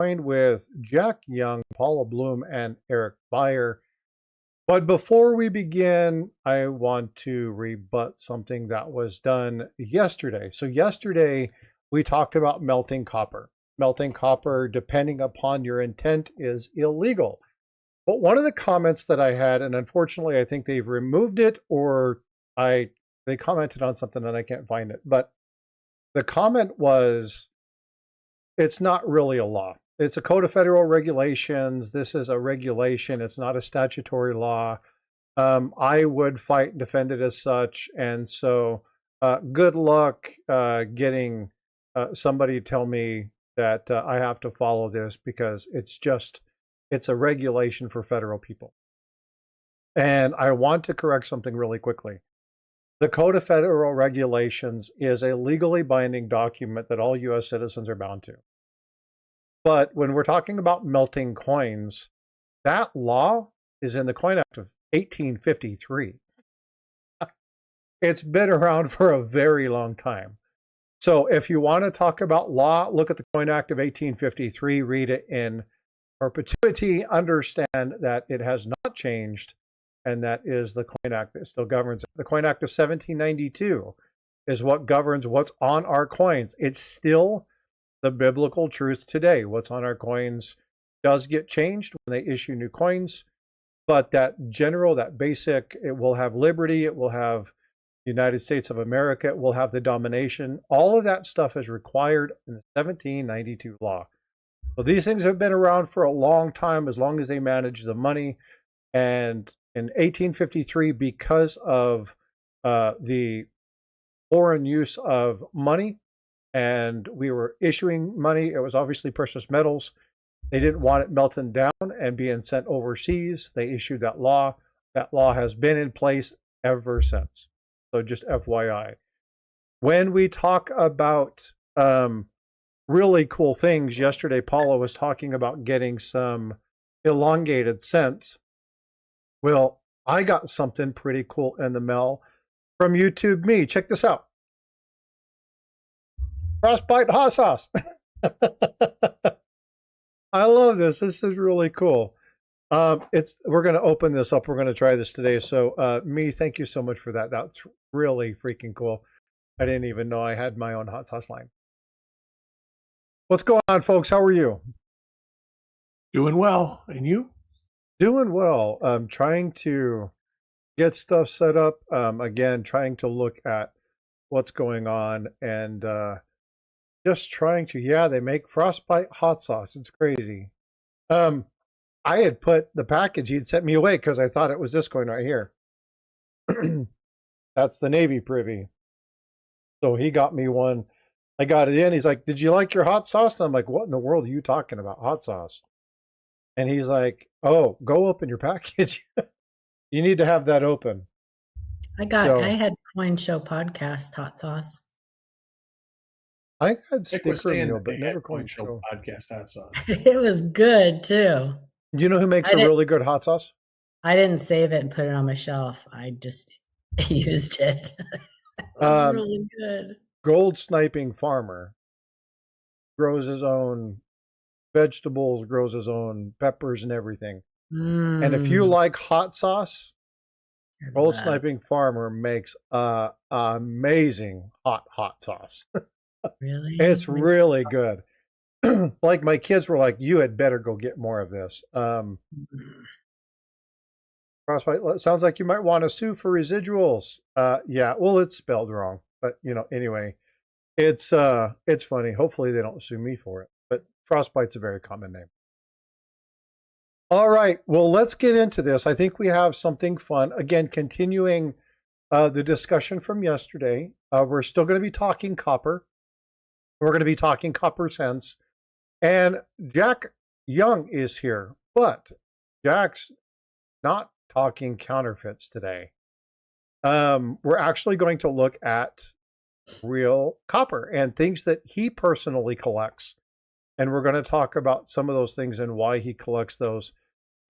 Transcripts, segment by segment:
joined with Jack Young, Paula Bloom, and Eric Beyer. But before we begin, I want to rebut something that was done yesterday. So yesterday, we talked about melting copper. Melting copper, depending upon your intent, is illegal. But one of the comments that I had, and unfortunately I think they've removed it, or they commented on something and I can't find it. But the comment was, it's not really a law. It's a code of federal regulations. This is a regulation. It's not a statutory law. I would fight and defend it as such. And so good luck getting somebody to tell me that I have to follow this, because it's a regulation for federal people. And I want to correct something really quickly. The Code of Federal Regulations is a legally binding document that all U.S. citizens are bound to. But when we're talking about melting coins, that law is in the Coin Act of 1853. It's been around for a very long time. So if you want to talk about law, look at the Coin Act of 1853, read it in perpetuity, understand that it has not changed, and that is the Coin Act that still governs it. The Coin Act of 1792 is what governs what's on our coins. It's still the biblical truth today. What's on our coins does get changed when they issue new coins, but that general, that basic, it will have liberty, it will have United States of America, it will have the domination. All of that stuff is required in the 1792 law. So these things have been around for a long time, as long as they manage the money. And in 1853, because of the foreign use of money, and we were issuing money, it was obviously precious metals. They didn't want it melting down and being sent overseas. They issued that law. That law has been in place ever since. So just FYI. When we talk about really cool things, yesterday Paula was talking about getting some elongated cents. Well, I got something pretty cool in the mail from YouTube Me. Check this out. Frostbite hot sauce. I love this. This is really cool. We're going to open this up. We're going to try this today. So, Me, thank you so much for that. That's really freaking cool. I didn't even know I had my own hot sauce line. What's going on, folks? How are you? Doing well. And you? Doing well. Trying to get stuff set up. Again, trying to look at what's going on, and just trying to, yeah, they make Frostbite hot sauce. It's crazy. I had put the package he'd sent me away because I thought it was this coin right here. That's the Navy Privy. So he got me one. I got it in. He's like, did you like your hot sauce? And I'm like, what in the world are you talking about? Hot sauce. And he's like, oh, go open your package. You need to have that open. I had Coin Show podcast hot sauce. I had sticker meal, but never Coin Show podcast hot sauce. It was good too. You know who makes a really good hot sauce? I didn't save it and put it on my shelf. I just used it. It was really good. Gold Sniping Farmer grows his own vegetables, grows his own peppers and everything. And if you like hot sauce, Gold Sniping Farmer makes amazing hot sauce. Really? It's really good. Like my kids were like, you had better go get more of this. Frostbite, sounds like you might want to sue for residuals. Yeah, well, it's spelled wrong, but anyway, it's funny. Hopefully they don't sue me for it, but Frostbite's a very common name. All right, well, let's get into this. I think we have something fun. Again, continuing the discussion from yesterday. We're still going to be talking copper. We're going to be talking copper cents. And Jack Young is here, but Jack's not talking counterfeits today. We're actually going to look at real copper and things that he personally collects. And we're going to talk about some of those things and why he collects those.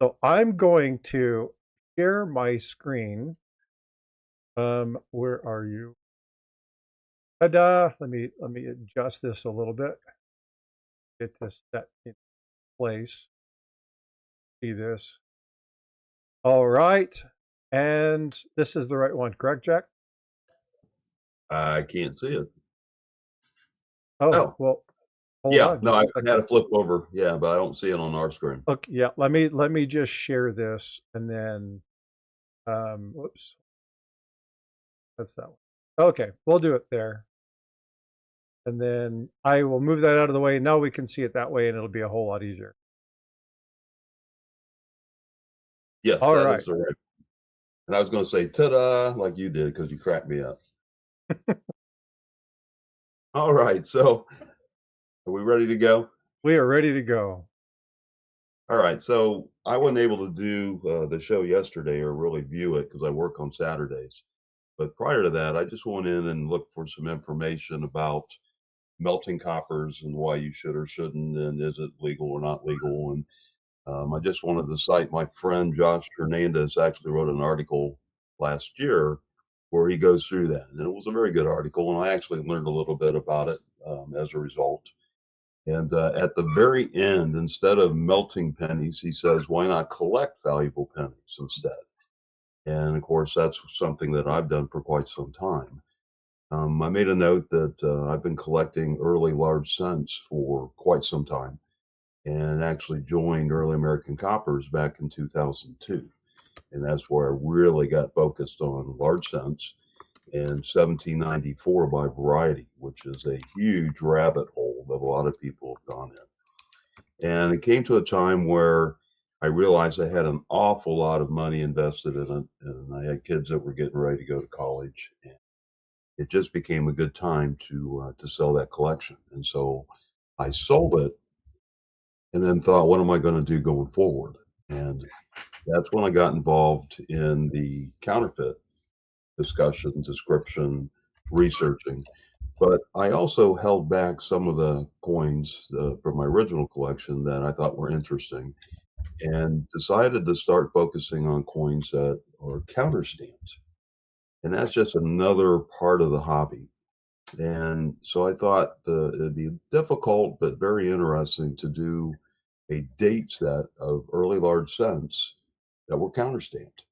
So I'm going to share my screen. Where are you? Ta-da! Let me adjust this a little bit. Get this set in place. See this. All right. And this is the right one, correct, Jack? I can't see it. Oh, well, hold yeah, on. no, just I a second. had to flip over. Yeah, but I don't see it on our screen. Okay, yeah, let me just share this and then whoops. That's that one. Okay, we'll do it there. And then I will move that out of the way. Now we can see it that way and it'll be a whole lot easier. Yes, All that right. is the right. And I was going to say ta-da like you did because you cracked me up. All right, so are we ready to go? We are ready to go. All right, so I wasn't able to do the show yesterday or really view it because I work on Saturdays. But prior to that, I just went in and looked for some information about melting coppers and why you should or shouldn't, and is it legal or not legal. And I just wanted to cite my friend Josh Hernandez actually wrote an article last year where he goes through that. And it was a very good article, and I actually learned a little bit about it as a result. And at the very end, instead of melting pennies, he says, why not collect valuable pennies instead? And of course, that's something that I've done for quite some time. I made a note that I've been collecting early large cents for quite some time and actually joined Early American Coppers back in 2002. And that's where I really got focused on large cents and 1794 by variety, which is a huge rabbit hole that a lot of people have gone in. And it came to a time where I realized I had an awful lot of money invested in it, and I had kids that were getting ready to go to college. And it just became a good time to sell that collection. And so I sold it and then thought, what am I going to do going forward? And that's when I got involved in the counterfeit discussion, description, researching. But I also held back some of the coins from my original collection that I thought were interesting and decided to start focusing on coins that are counterstamped. And that's just another part of the hobby. And so I thought it'd be difficult but very interesting to do a date set of early large cents that were counterstamped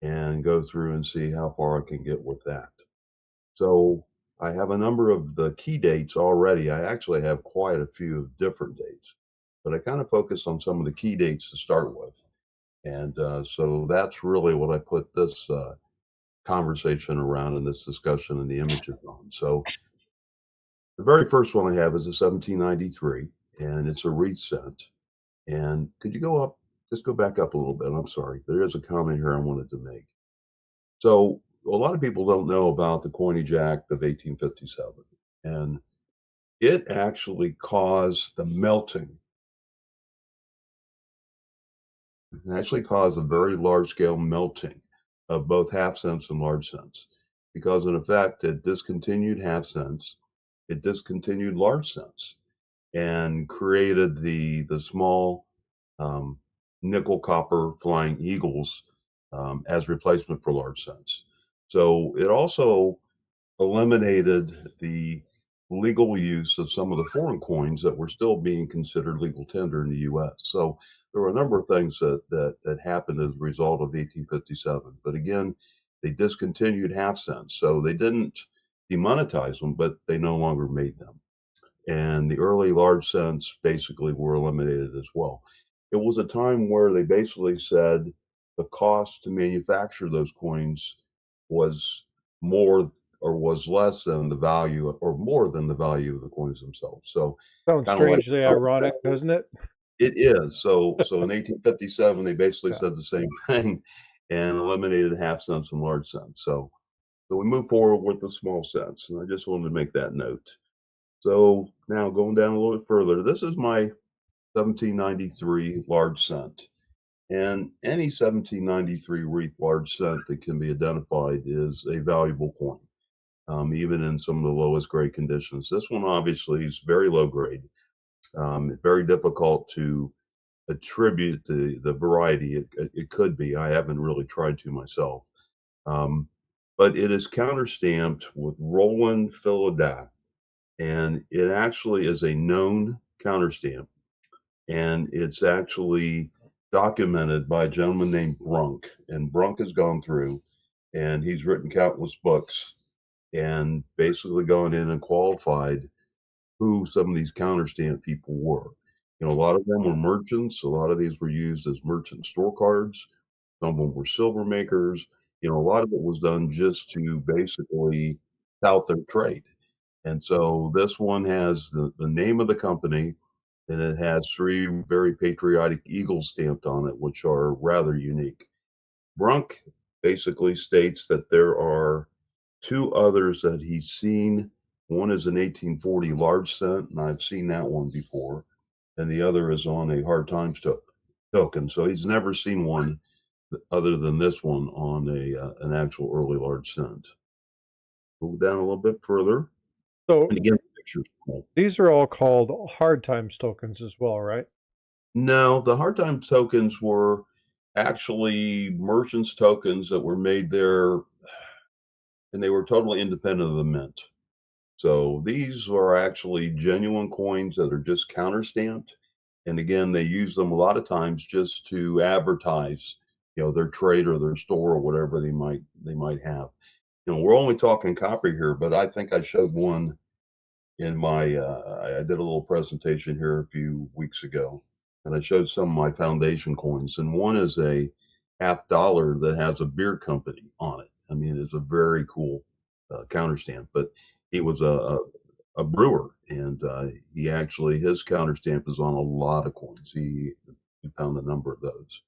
and go through and see how far I can get with that. So I have a number of the key dates already. I actually have quite a few of different dates, but I kind of focus on some of the key dates to start with. And so that's really what I put this conversation around and this discussion and the images on. So the very first one I have is a 1793, and it's a wreath cent. And could you go up, just go back up a little bit? I'm sorry. There is a comment here I wanted to make. So a lot of people don't know about the Coinage Act of 1857, and it actually caused the melting. It actually caused a very large scale melting of both half cents and large cents, because in effect it discontinued half cents, it discontinued large cents, and created the small nickel copper flying eagles as replacement for large cents. So it also eliminated the legal use of some of the foreign coins that were still being considered legal tender in the U.S. So there were a number of things that happened as a result of 1857. But again, they discontinued half cents, so they didn't demonetize them, but they no longer made them. And the early large cents basically were eliminated as well. It was a time where they basically said the cost to manufacture those coins was more or was less than the value or more than the value of the coins themselves. So Sounds kind of like strangely ironic, doesn't it? it is. So in 1857 they basically Yeah. said the same thing and eliminated half cents and large cents. So we move forward with the small cents, and I just wanted to make that note. So now going down a little bit further, this is my 1793 large cent. And any 1793 wreath large cent that can be identified is a valuable coin, even in some of the lowest grade conditions. This one obviously is very low grade, very difficult to attribute the variety. It could be. I haven't really tried to myself. Um, but it is counterstamped with Roland Philadelphia, and it actually is a known counterstamp. and it's actually documented by a gentleman named Brunk. And Brunk has gone through and he's written countless books and basically gone in and qualified who some of these counterstamp people were. You know, a lot of them were merchants. A lot of these were used as merchant store cards. Some of them were silver makers. You know, a lot of it was done just to basically tout their trade. And so this one has the name of the company, and it has three very patriotic eagles stamped on it, which are rather unique. Brunk basically states that there are two others that he's seen. One is an 1840 large cent, and I've seen that one before, and the other is on a hard times token. So he's never seen one other than this one on an actual early large cent. Move down a little bit further, So and again, the picture's cool. these are all called hard times tokens as well, right? No, the hard times tokens were actually merchants tokens that were made there, and they were totally independent of the mint. So these are actually genuine coins that are just counter stamped. And again, they use them a lot of times just to advertise, you know, their trade or their store or whatever they might have. You know, we're only talking copper here, but I think I showed one in my I did a little presentation here a few weeks ago, and I showed some of my foundation coins, and one is a $50 that has a beer company on it. I mean, it's a very cool counter stamp, but he was a brewer, and he actually his counter stamp is on a lot of coins. He found a number of those.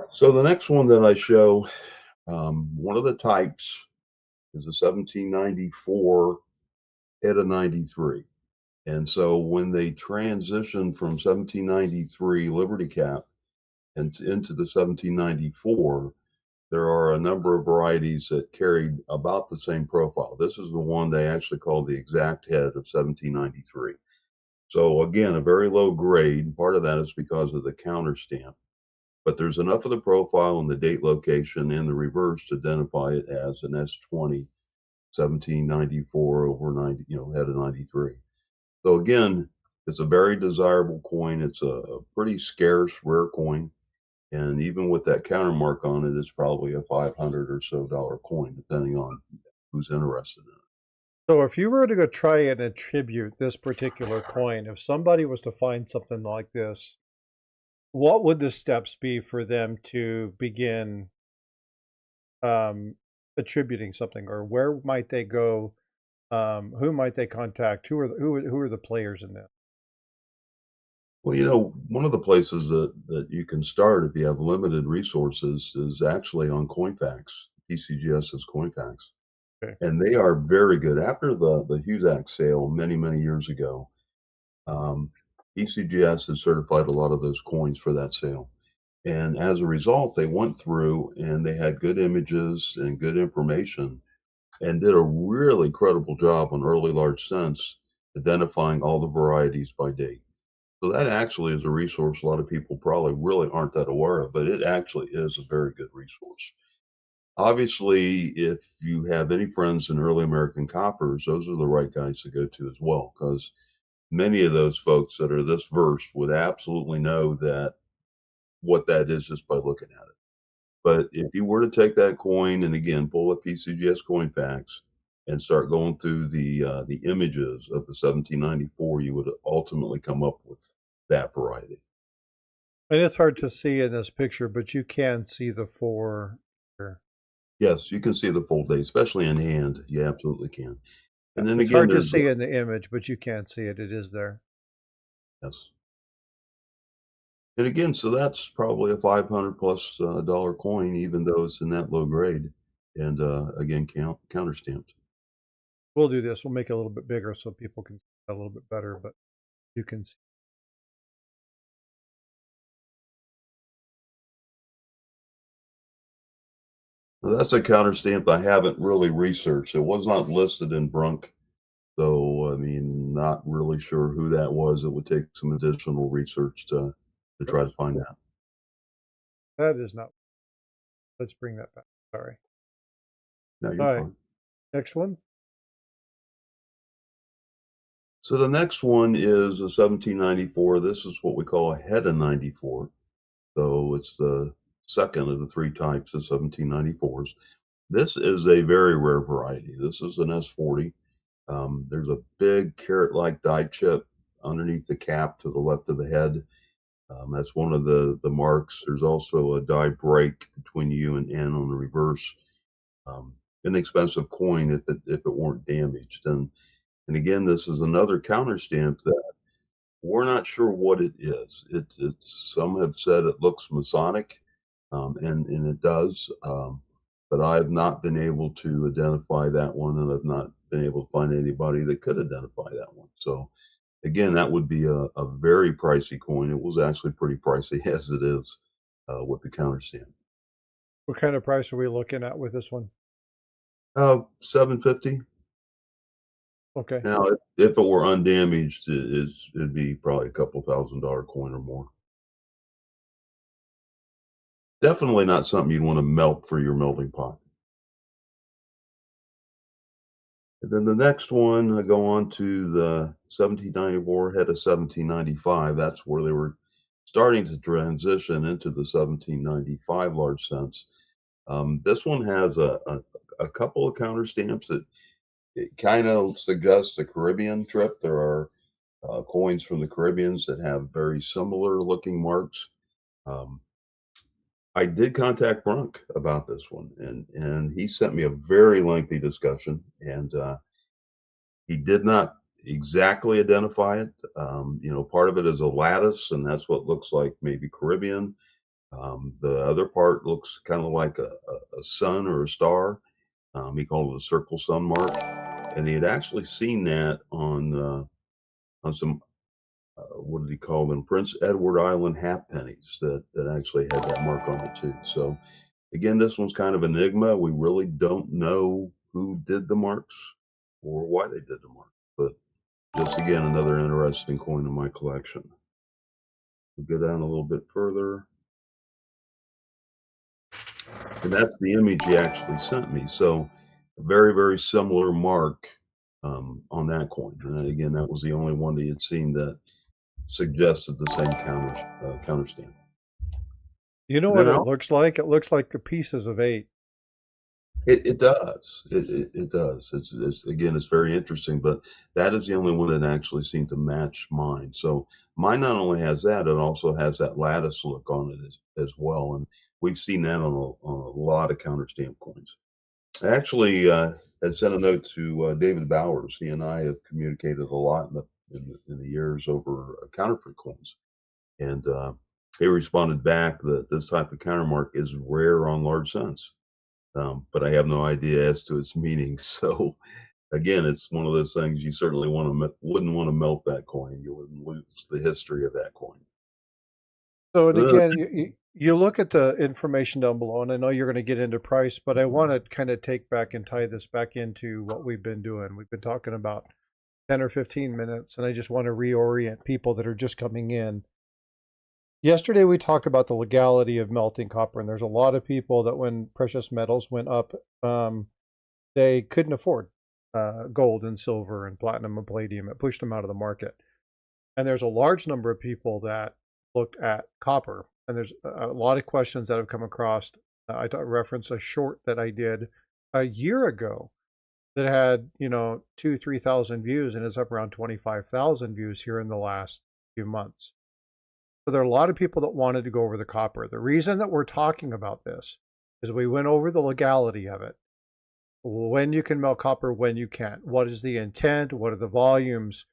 So the next one that I show, one of the types is a 1794 head of 93. And so when they transitioned from 1793 Liberty Cap and into the 1794, there are a number of varieties that carried about the same profile. This is the one they actually called the exact head of 1793. So again, a very low grade. Part of that is because of the counter stamp, but there's enough of the profile and the date location in the reverse to identify it as an S20 1794 over 90, you know, head of 93. So again, it's a very desirable coin. It's a pretty scarce, rare coin. And even with that counter mark on it, it's probably a 500 or so dollar coin, depending on who's interested in it. So if you were to go try and attribute this particular coin, if somebody was to find something like this, what would the steps be for them to begin attributing something, or where might they go? Who might they contact? Who are the players in this? Well, you know, one of the places that you can start if you have limited resources is actually on CoinFax, PCGS's CoinFax. Okay. And they are very good. After the Huzac sale many, many years ago, PCGS has certified a lot of those coins for that sale. And as a result, they went through and they had good images and good information and did a really credible job on early large cents, identifying all the varieties by date. So that actually is a resource a lot of people probably really aren't that aware of, but it actually is a very good resource. Obviously, if you have any friends in early American coppers, those are the right guys to go to as well, because many of those folks that are this versed would absolutely know that what that is just by looking at it. But if you were to take that coin and again pull up PCGS CoinFax and start going through the images of the 1794, you would ultimately come up with that variety. And it's hard to see in this picture, but you can see the four here. Yes, you can see the full day, especially in hand. You absolutely can. And then It's again, hard to there's see in the image, but you can see it. It is there. yes. And again, so that's probably a 500 plus dollar coin, even though it's in that low grade. And again, counter stamped. We'll do this. We'll make it a little bit bigger so people can see it a little bit better, but you can see. Now, that's a counter stamp I haven't really researched. It was not listed in Brunk. So, I mean, not really sure who that was. It would take some additional research to try to find out. That is not. Let's bring that back. Sorry. No, All you're right. fine. Next one. So the next one is a 1794. This is what we call a head of 94. So it's the second of the three types of 1794s. This is a very rare variety. This is an S40. There's a big carrot-like die chip underneath the cap to the left of the head. That's one of the marks. There's also a die break between U and N on the reverse. Inexpensive coin if it weren't damaged. And again, this is another counter stamp that we're not sure what it is. It's some have said it looks Masonic, and it does. But I've not been able to identify that one, and I've not been able to find anybody that could identify that one. So again, that would be a very pricey coin. It was actually pretty pricey as it is with the counter stamp. What kind of price are we looking at with this one? $750. Okay. Now, if it were undamaged, it'd be probably a couple $1,000 coin or more. Definitely not something you'd want to melt for your melting pot. And then the next one, I go on to the 1794 head of 1795. That's where they were starting to transition into the 1795 large cents. This one has a couple of counter stamps that it kind of suggests a Caribbean trip. There are coins from the Caribbeans that have very similar looking marks. I did contact Brunk about this one, and he sent me a very lengthy discussion, and he did not exactly identify it. Part of it is a lattice, and that's what looks like maybe Caribbean. The other part looks kind of like a sun or a star. He called it a circle sun mark, and he had actually seen that on some what did he call them? Prince Edward Island halfpennies that actually had that mark on it too. So again, this one's kind of enigma. We really don't know who did the marks or why they did the marks, but just again another interesting coin in my collection. We'll go down a little bit further. And that's the image he actually sent me. So a very, very similar mark on that coin. And again, that was the only one that he had seen that suggested the same counter stamp. You know what it looks like? It looks like the pieces of 8. It does. It does. It's again, it's very interesting, but that is the only one that actually seemed to match mine. So mine not only has that, it also has that lattice look on it as well. And we've seen that on a lot of counter stamp coins. I actually had sent a note to David Bowers. He and I have communicated a lot in the years over counterfeit coins, and he responded back that this type of countermark is rare on large cents, but I have no idea as to its meaning. So again, it's one of those things you certainly wouldn't want to melt that coin. You wouldn't lose the history of that coin. So, and again, you look at the information down below, and I know you're going to get into price, but I want to kind of take back and tie this back into what we've been doing. We've been talking about 10 or 15 minutes, and I just want to reorient people that are just coming in. Yesterday, we talked about the legality of melting copper, and there's a lot of people that when precious metals went up, they couldn't afford gold and silver and platinum and palladium. It pushed them out of the market. And there's a large number of people that looked at copper, and there's a lot of questions that have come across. I referenced a short that I did a year ago that had 2,000-3,000 views, and it's up around 25,000 views here in the last few months. So there are a lot of people that wanted to go over the copper. The reason that we're talking about this is we went over the legality of it, when you can melt copper, when you can't, what is the intent, what are the volumes.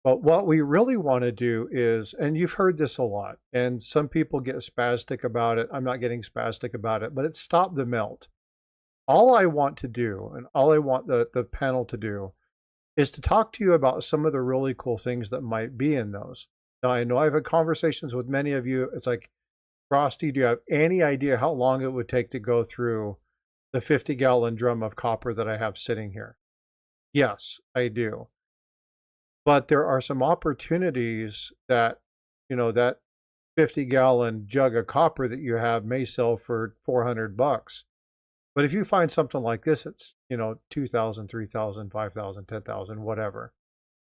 But what we really want to do is, and you've heard this a lot, and some people get spastic about it. I'm not getting spastic about it, but it's stop the melt. All I want to do, and all I want the panel to do, is to talk to you about some of the really cool things that might be in those. Now, I know I've had conversations with many of you. It's like, Frosty, do you have any idea how long it would take to go through the 50-gallon drum of copper that I have sitting here? Yes, I do. But there are some opportunities that, that 50-gallon jug of copper that you have may sell for $400. But if you find something like this, it's, 2,000, 3,000, 5,000, 10,000, whatever.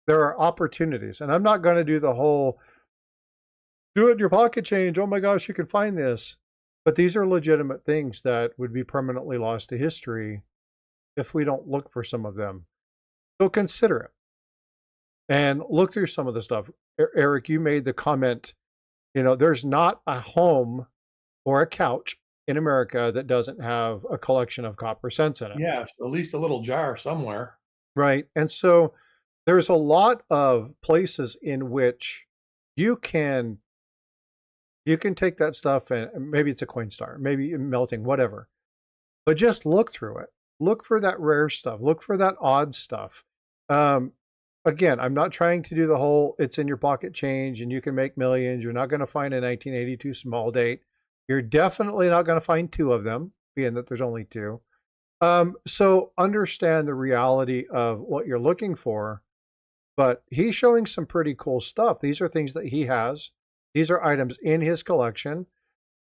there are opportunities, and I'm not going to do the whole do it in your pocket change. Oh my gosh, you can find this. But these are legitimate things that would be permanently lost to history if we don't look for some of them. So consider it and look through some of the stuff. Eric, you made the comment, there's not a home or a couch in America that doesn't have a collection of copper cents in it. Yes, at least a little jar somewhere. Right. And so there's a lot of places in which you can take that stuff, and maybe it's a Coinstar, maybe melting, whatever. But just look through it. Look for that rare stuff. Look for that odd stuff. Again, I'm not trying to do the whole it's in your pocket change and you can make millions. You're not going to find a 1982 small date. You're definitely not going to find two of them, being that there's only two. So understand the reality of what you're looking for. But he's showing some pretty cool stuff. These are things that he has. These are items in his collection.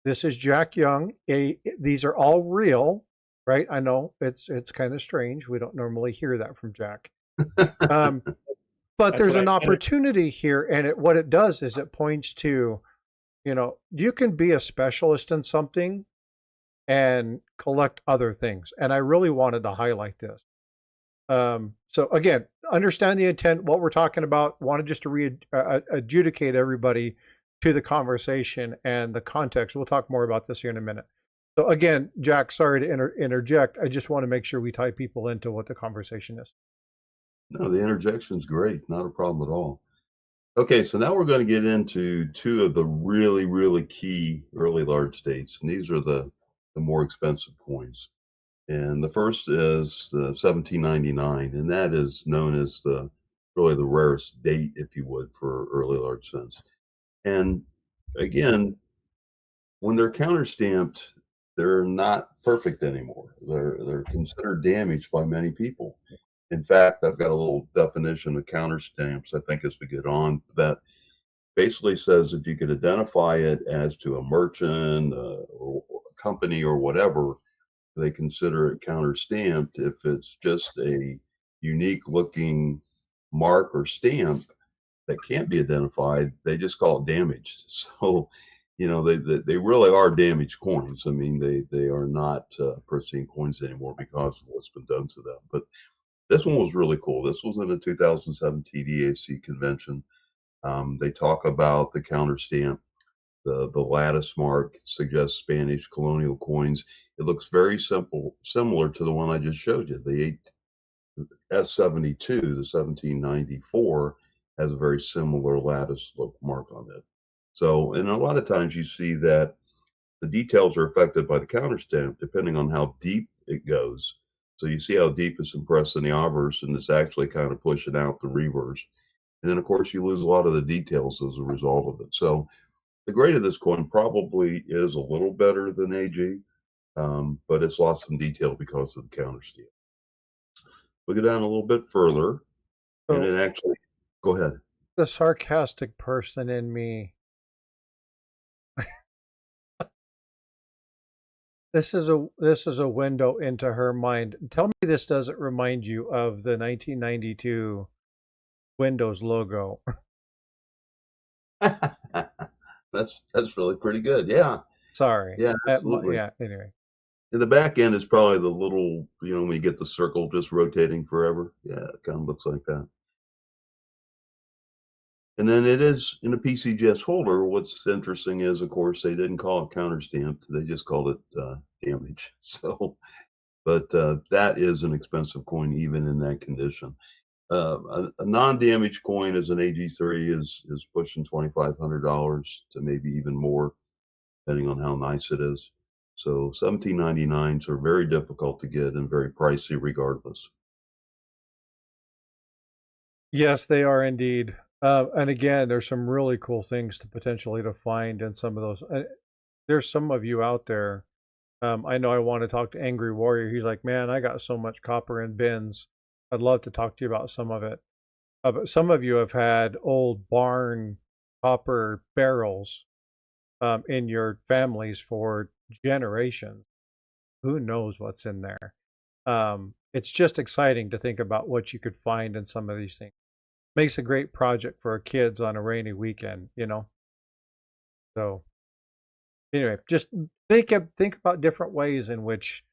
This is Jack Young. These are all real, right? I know it's kind of strange. We don't normally hear that from Jack. But there's an opportunity here, and what it does is it points to, you can be a specialist in something and collect other things. And I really wanted to highlight this. So again, understand the intent, what we're talking about. Wanted just to adjudicate everybody to the conversation and the context. We'll talk more about this here in a minute. So again, Jack, sorry to interject. I just want to make sure we tie people into what the conversation is. No, the interjection's great. Not a problem at all. Okay, so now we're going to get into two of the really, really key early large dates. And these are the more expensive coins. And the first is the 1799, and that is known as really the rarest date, if you would, for early large cents. And again, when they're counterstamped, they're not perfect anymore. They're considered damaged by many people. In fact, I've got a little definition of counterstamps I think as we get on that basically says if you could identify it as to a merchant or a company or whatever, they consider it counterstamped. If it's just a unique looking mark or stamp that can't be identified, they just call it damaged. So, they really are damaged coins. I mean, they are not pristine coins anymore because of what's been done to them. But this one was really cool. This was in the 2007 TDAC convention. They talk about the counterstamp. The lattice mark suggests Spanish colonial coins. It looks very similar to the one I just showed you. The S72, the 1794, has a very similar lattice look mark on it. So, and a lot of times you see that the details are affected by the counterstamp depending on how deep it goes. So you see how deep it's impressed in the obverse, and it's actually kind of pushing out the reverse. And then, of course, you lose a lot of the details as a result of it. So the grade of this coin probably is a little better than AG, but it's lost some detail because of the counterstamp. We go down a little bit further, and it actually, go ahead. The sarcastic person in me. This is a window into her mind. Tell me this doesn't remind you of the 1992 Windows logo. That's really pretty good. Yeah. Sorry. Yeah, absolutely. Yeah, anyway. And the back end is probably the little, when you get the circle just rotating forever. Yeah, it kind of looks like that. And then it is in a PCGS holder. What's interesting is, of course, they didn't call it counterstamped. They just called it damage. So, but that is an expensive coin, even in that condition. A non-damaged coin as an AG3 is pushing $2,500 to maybe even more, depending on how nice it is. So 1799s are very difficult to get and very pricey regardless. Yes, they are indeed. And again, there's some really cool things to potentially to find in some of those. There's some of you out there. I know I want to talk to Angry Warrior. He's like, man, I got so much copper in bins. I'd love to talk to you about some of it. But some of you have had old barn copper barrels in your families for generations. Who knows what's in there? It's just exciting to think about what you could find in some of these things. makes a great project for our kids on a rainy weekend, you know. So anyway, just think about different ways in which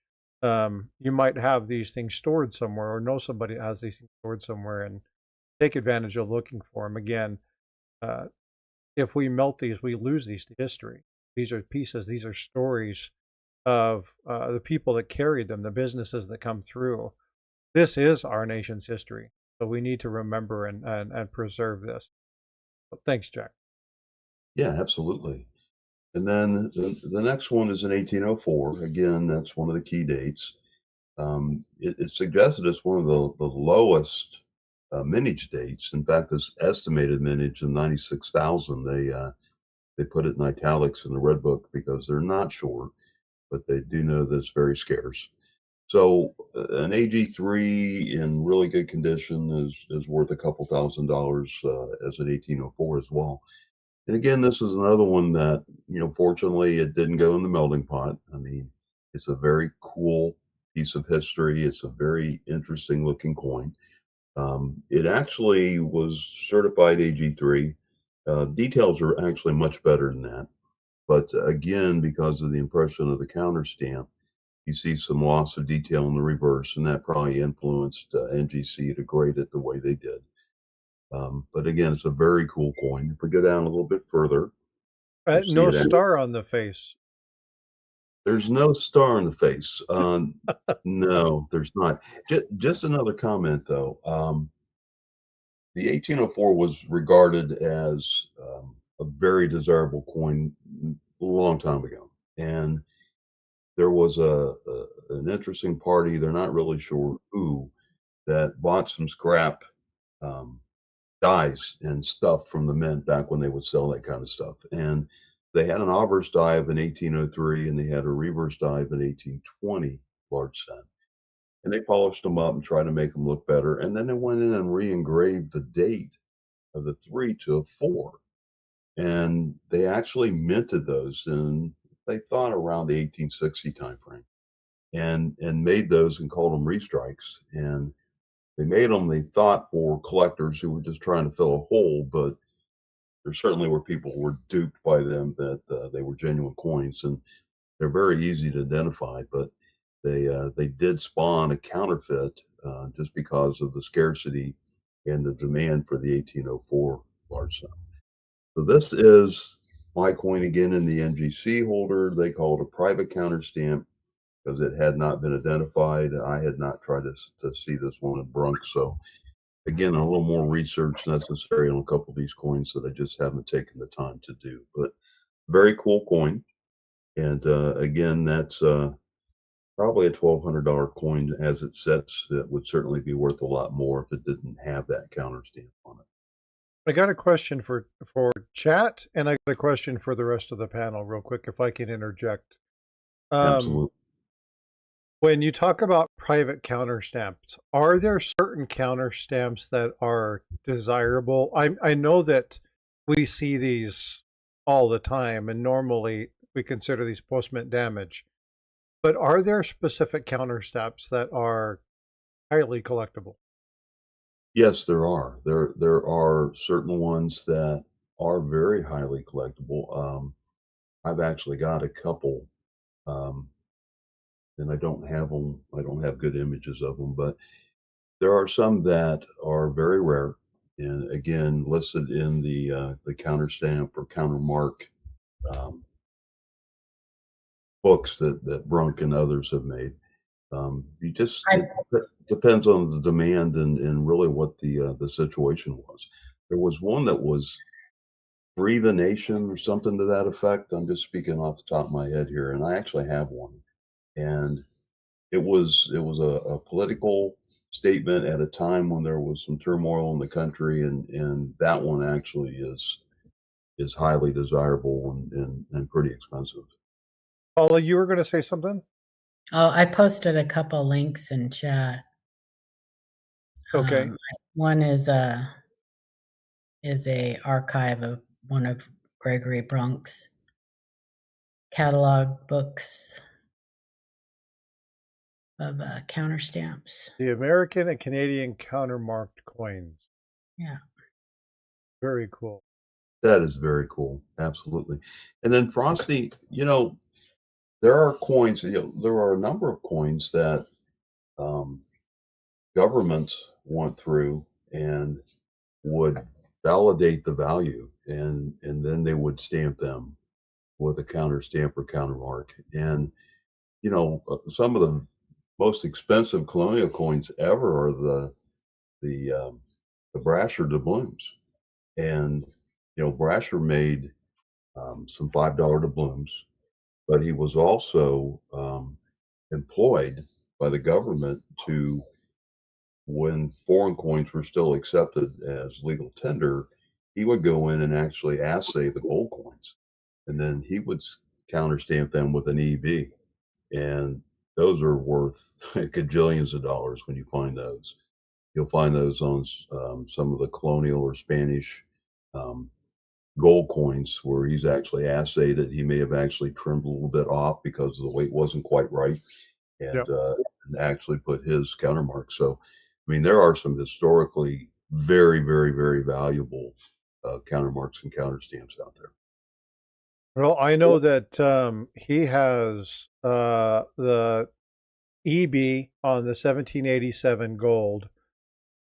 you might have these things stored somewhere, or know somebody that has these things stored somewhere, and take advantage of looking for them. Again, if we melt these, we lose these to history. These are pieces, these are stories of the people that carried them, the businesses that come through. This is our nation's history. So we need to remember and preserve this. So thanks, Jack. Yeah, absolutely. And then the next one is in 1804. Again, that's one of the key dates. It's suggested as one of the lowest mintage dates. In fact, this estimated mintage of 96,000, they put it in italics in the Red Book because they're not sure, but they do know that it's very scarce. So an AG3 in really good condition is worth a couple $1,000 as an 1804 as well. And again, this is another one that, fortunately, it didn't go in the melting pot. I mean, it's a very cool piece of history. It's a very interesting looking coin. It actually was certified AG3. Details are actually much better than that. But again, because of the impression of the counter stamp, you see some loss of detail in the reverse, and that probably influenced NGC to grade it the way they did. But again, it's a very cool coin. If we go down a little bit further, you'll see No it. star on the face. There's no star in the face. No, there's not. Just another comment, though. The 1804 was regarded as a very desirable coin a long time ago, and there was an interesting party. They're not really sure who that bought some scrap um, dies and stuff from the mint back when they would sell that kind of stuff. And they had an obverse die of an 1803 and they had a reverse die of an 1820 large cent. And they polished them up and tried to make them look better. And then they went in and re-engraved the date of the 3 to a 4. And they actually minted those in, they thought, around the 1860 timeframe, and made those and called them restrikes. And they made them, they thought, for collectors who were just trying to fill a hole, but there certainly were people who were duped by them that they were genuine coins, and they're very easy to identify. But they did spawn a counterfeit just because of the scarcity and the demand for the 1804 large sum. So this is my coin again in the NGC holder. They call it a private counter stamp because it had not been identified. I had not tried to see this one in Brunk. So again, a little more research necessary on a couple of these coins that I just haven't taken the time to do. But very cool coin. And again, that's probably a $1,200 coin as it sets. It would certainly be worth a lot more if it didn't have that counter stamp on it. I got a question for chat, and I got a question for the rest of the panel real quick, if I can interject. Absolutely. When you talk about private counter stamps, are there certain counter stamps that are desirable? I know that we see these all the time, and normally we consider these post-mint damage. But are there specific counter stamps that are highly collectible? Yes, there are. There are certain ones that are very highly collectible. I've actually got a couple, um, and I don't have them. I don't have good images of them, but there are some that are very rare, and again listed in the counter stamp or counter mark um, books that Brunk and others have made. You just I, it depends on the demand and really what the situation was. There was one that was Free the Nation or something to that effect. I'm just speaking off the top of my head here, and I actually have one. And it was a political statement at a time when there was some turmoil in the country, and that one actually is highly desirable and pretty expensive. Paula, you were going to say something? oh, I posted a couple links in chat. Okay. One is a archive of one of Gregory Brunk's catalog books of counter stamps. The American and Canadian countermarked coins. Yeah. Very cool. That is very cool. Absolutely. And then Frosty, there are coins, there are a number of coins that um, governments went through and would validate the value, and then they would stamp them with a counter stamp or countermark. And some of the most expensive colonial coins ever are the Brasher doubloons. And Brasher made some $5 doubloons, but he was also employed by the government to, when foreign coins were still accepted as legal tender, he would go in and actually assay the gold coins, and then he would counter stamp them with an EB, and those are worth gajillions of dollars when you find those. You'll find those on some of the colonial or Spanish um, gold coins where he's actually assayed it. He may have actually trimmed a little bit off because the weight wasn't quite right, and, Yep. and actually put his countermark. So, I mean, there are some historically very, very, very valuable countermarks and counter stamps out there. Well, I know that he has the EB on the 1787 gold.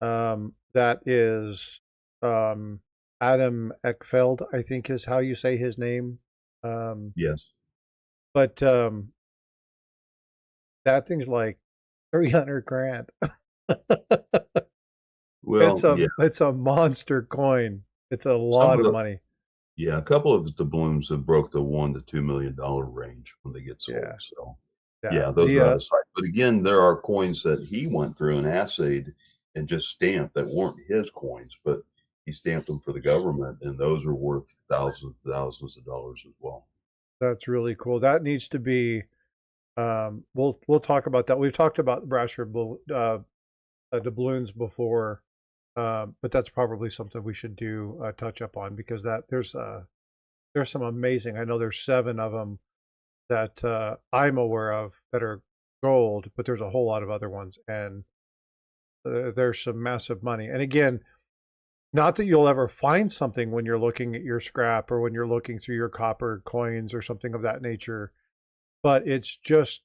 That is Adam Eckfeld, I think is how you say his name. Yes. But that thing's like 300 grand. Well, yeah, It's a monster coin. It's a some lot of of the money. yeah, a couple of the doubloons have broke the $1 to $2 million range when they get sold. Yeah. So, Yeah. yeah, those are out of sight. But again, there are coins that he went through and assayed and just stamped that weren't his coins, but he stamped them for the government, and those are worth thousands of dollars as well. That's really cool. That needs to be we'll talk about that. We've talked about Brasher doubloons before, but that's probably something we should do a touch up on, because there's some amazing. I know there's 7 of them that I'm aware of that are gold, but there's a whole lot of other ones, and there's some massive money. And again, not that you'll ever find something when you're looking at your scrap or when you're looking through your copper coins or something of that nature, but it's just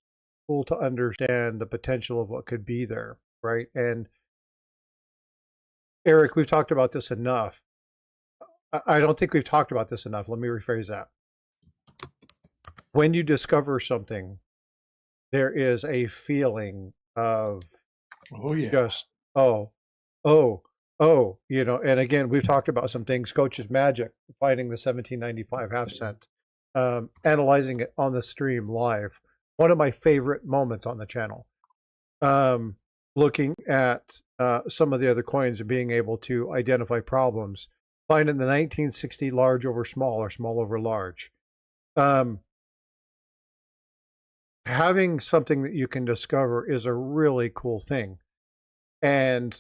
cool to understand the potential of what could be there, right? And Eric, we've talked about this enough. I don't think we've talked about this enough. Let me rephrase that. When you discover something, there is a feeling of Oh yeah. just, oh, and again, we've talked about some things, Coach's Magic, finding the 1795 half cent, analyzing it on the stream live. One of my favorite moments on the channel. Looking at some of the other coins and being able to identify problems, finding the 1960 large over small or small over large. Having something that you can discover is a really cool thing. And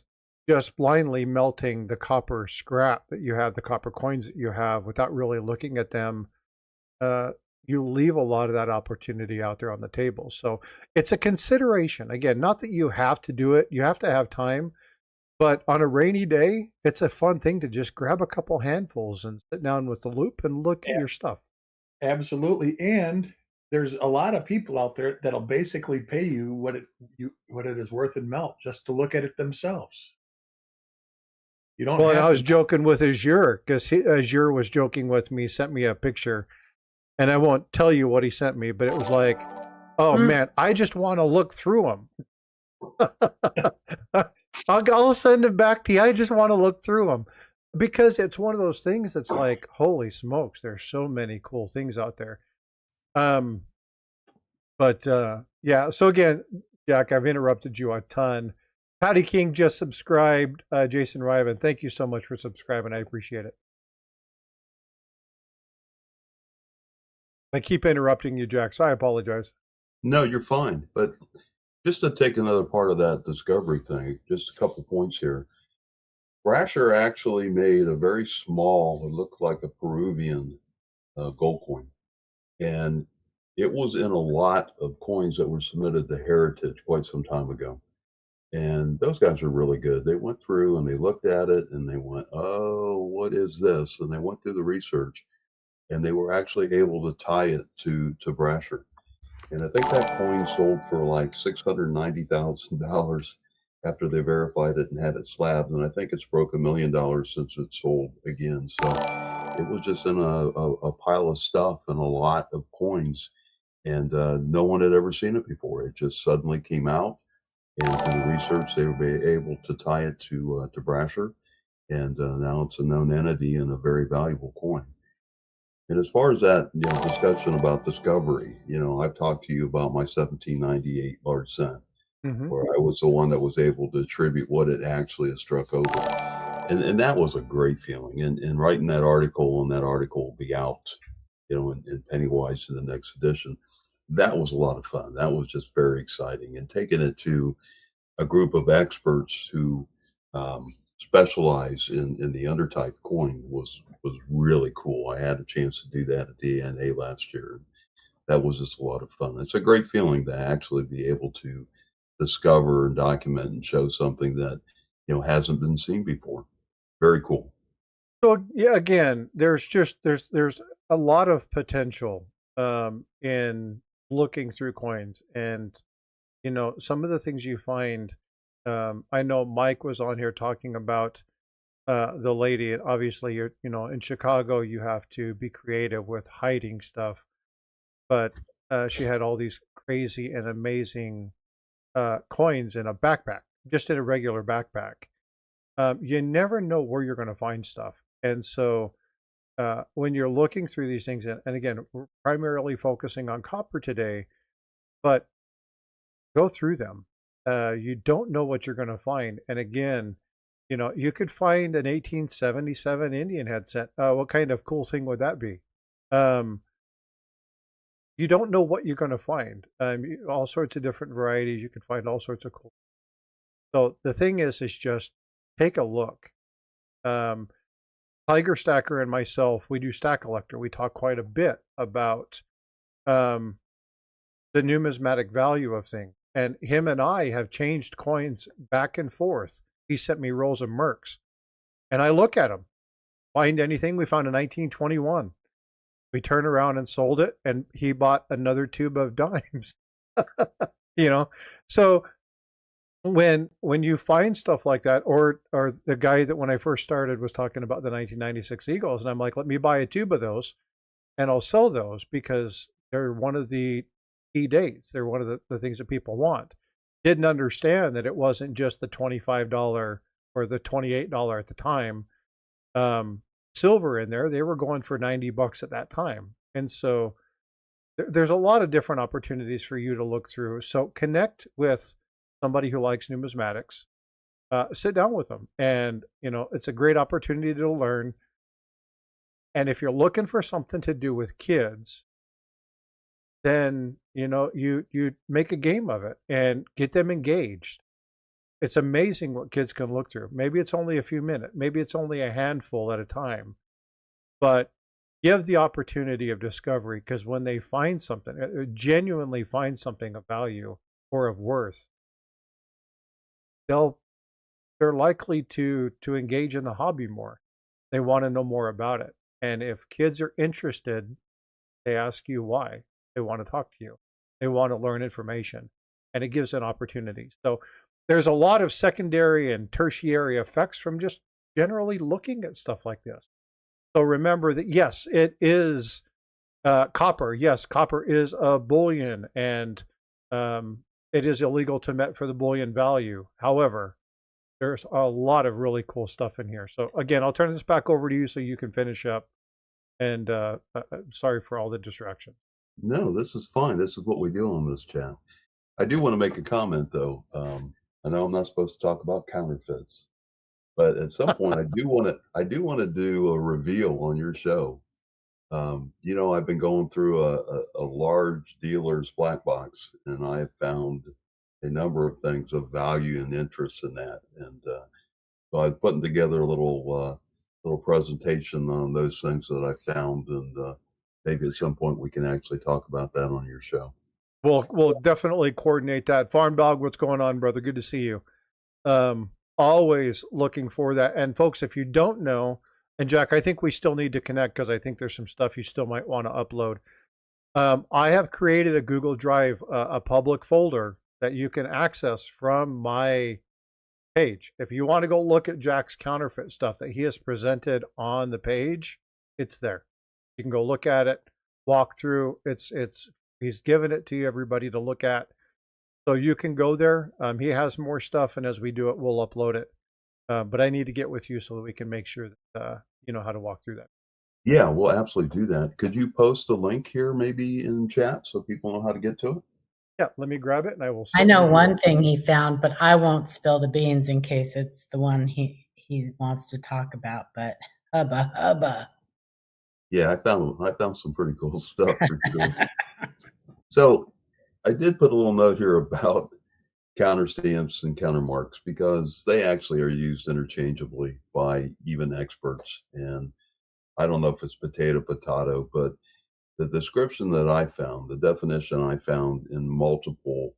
just blindly melting the copper scrap that you have, the copper coins that you have, without really looking at them, you leave a lot of that opportunity out there on the table. So it's a consideration. Again, not that you have to do it. You have to have time. But on a rainy day, it's a fun thing to just grab a couple handfuls and sit down with the loop and look at your stuff. Absolutely. And there's a lot of people out there that'll basically pay you what it is worth in melt just to look at it themselves. You don't Well, and have I was to joking with Azure, because Azure was joking with me, sent me a picture, and I won't tell you what he sent me, but it was like, oh man, I just want to look through them. I'll send them back to you. I just want to look through them, because it's one of those things that's like, holy smokes, there's so many cool things out there. Yeah, so again, Jack, I've interrupted you a ton. Patty King just subscribed. Jason Ryven, thank you so much for subscribing. I appreciate it. I keep interrupting you, Jack, so I apologize. No, you're fine. But just to take another part of that discovery thing, just a couple points here. Brasher actually made a very small, it looked like a Peruvian gold coin. And it was in a lot of coins that were submitted to Heritage quite some time ago. And those guys are really good. They went through and they looked at it and they went, "Oh, what is this?" And they went through the research and they were actually able to tie it to Brasher. And I think that coin sold for like $690,000 after they verified it and had it slabbed. And I think it's broke $1 million since it sold again. So it was just in a pile of stuff and a lot of coins. And no one had ever seen it before. It just suddenly came out. And through the research, they were able to tie it to Brasher. And now it's a known entity and a very valuable coin. And as far as that, discussion about discovery, I've talked to you about my 1798 large cent, Hmm. where I was the one that was able to attribute what it actually has struck over. And that was a great feeling. And writing that article, and that article will be out, in Pennywise in the next edition. That was a lot of fun. That was just very exciting. And taking it to a group of experts who specialize in the undertype coin was really cool. I had a chance to do that at DNA last year. That was just a lot of fun. It's a great feeling to actually be able to discover and document and show something that hasn't been seen before. Very cool. So yeah, again, there's a lot of potential in looking through coins, and some of the things you find. I know Mike was on here talking about the lady. And obviously, you're in Chicago, you have to be creative with hiding stuff, but she had all these crazy and amazing coins in a backpack, just in a regular backpack. You never know where you're going to find stuff. And so when you're looking through these things, and again, we're primarily focusing on copper today, but go through them. You don't know what you're going to find. And again, you could find an 1877 Indian headset. What kind of cool thing would that be? You don't know what you're going to find. All sorts of different varieties. You can find all sorts of cool. So the thing is just take a look. Tiger Stacker and myself, we do Stack Collector. We talk quite a bit about the numismatic value of things. And him and I have changed coins back and forth. He sent me rolls of Mercs. And I look at them. Find anything? We found a 1921. We turned around and sold it, and he bought another tube of dimes. So when you find stuff like that, or the guy that when I first started was talking about the 1996 Eagles, and I'm like, let me buy a tube of those, and I'll sell those because they're one of the key dates. They're one of the things that people want. Didn't understand that it wasn't just the $25 or the $28 at the time silver in there. They were going for $90 at that time. And so there's a lot of different opportunities for you to look through. So connect with somebody who likes numismatics. Sit down with them, and it's a great opportunity to learn. And if you're looking for something to do with kids, then you make a game of it and get them engaged. It's amazing what kids can look through. Maybe it's only a few minutes, maybe it's only a handful at a time, but give the opportunity of discovery, because when they find something, genuinely find something of value or of worth, they're likely to engage in the hobby more. They want to know more about it. And if kids are interested, they ask you why. They want to talk to you. They want to learn information, and it gives an opportunity. So there's a lot of secondary and tertiary effects from just generally looking at stuff like this. So remember that, yes, it is copper. Yes, copper is a bullion, and it is illegal to met for the bullion value. However, there's a lot of really cool stuff in here. So again, I'll turn this back over to you so you can finish up. And sorry for all the distraction. No, this is fine. This is what we do on this chat. I do want to make a comment, though. I know I'm not supposed to talk about counterfeits, but at some point, I do want to do a reveal on your show. I've been going through a large dealer's black box, and I have found a number of things of value and interest in that. And so I'm putting together a little presentation on those things that I found, and maybe at some point we can actually talk about that on your show. We'll definitely coordinate that. Farm Dog, what's going on, brother? Good to see you. Always looking for that. And folks, if you don't know, and Jack, I think we still need to connect because I think there's some stuff you still might want to upload. I have created a Google Drive, a public folder that you can access from my page. If you want to go look at Jack's counterfeit stuff that he has presented on the page, it's there. You can go look at it, walk through. He's given it to you, everybody, to look at. So you can go there. He has more stuff, and as we do it, we'll upload it. But I need to get with you so that we can make sure that you know how to walk through that. Yeah, we'll absolutely do that. Could you post the link here maybe in chat so people know how to get to it? Yeah, let me grab it and I will. I know one thing he found, but I won't spill the beans in case it's the one he wants to talk about. But hubba. Yeah, I found some pretty cool stuff for sure. So I did put a little note here about counter stamps and counter marks because they actually are used interchangeably by even experts. And I don't know if it's potato, but the description that I found, the definition I found in multiple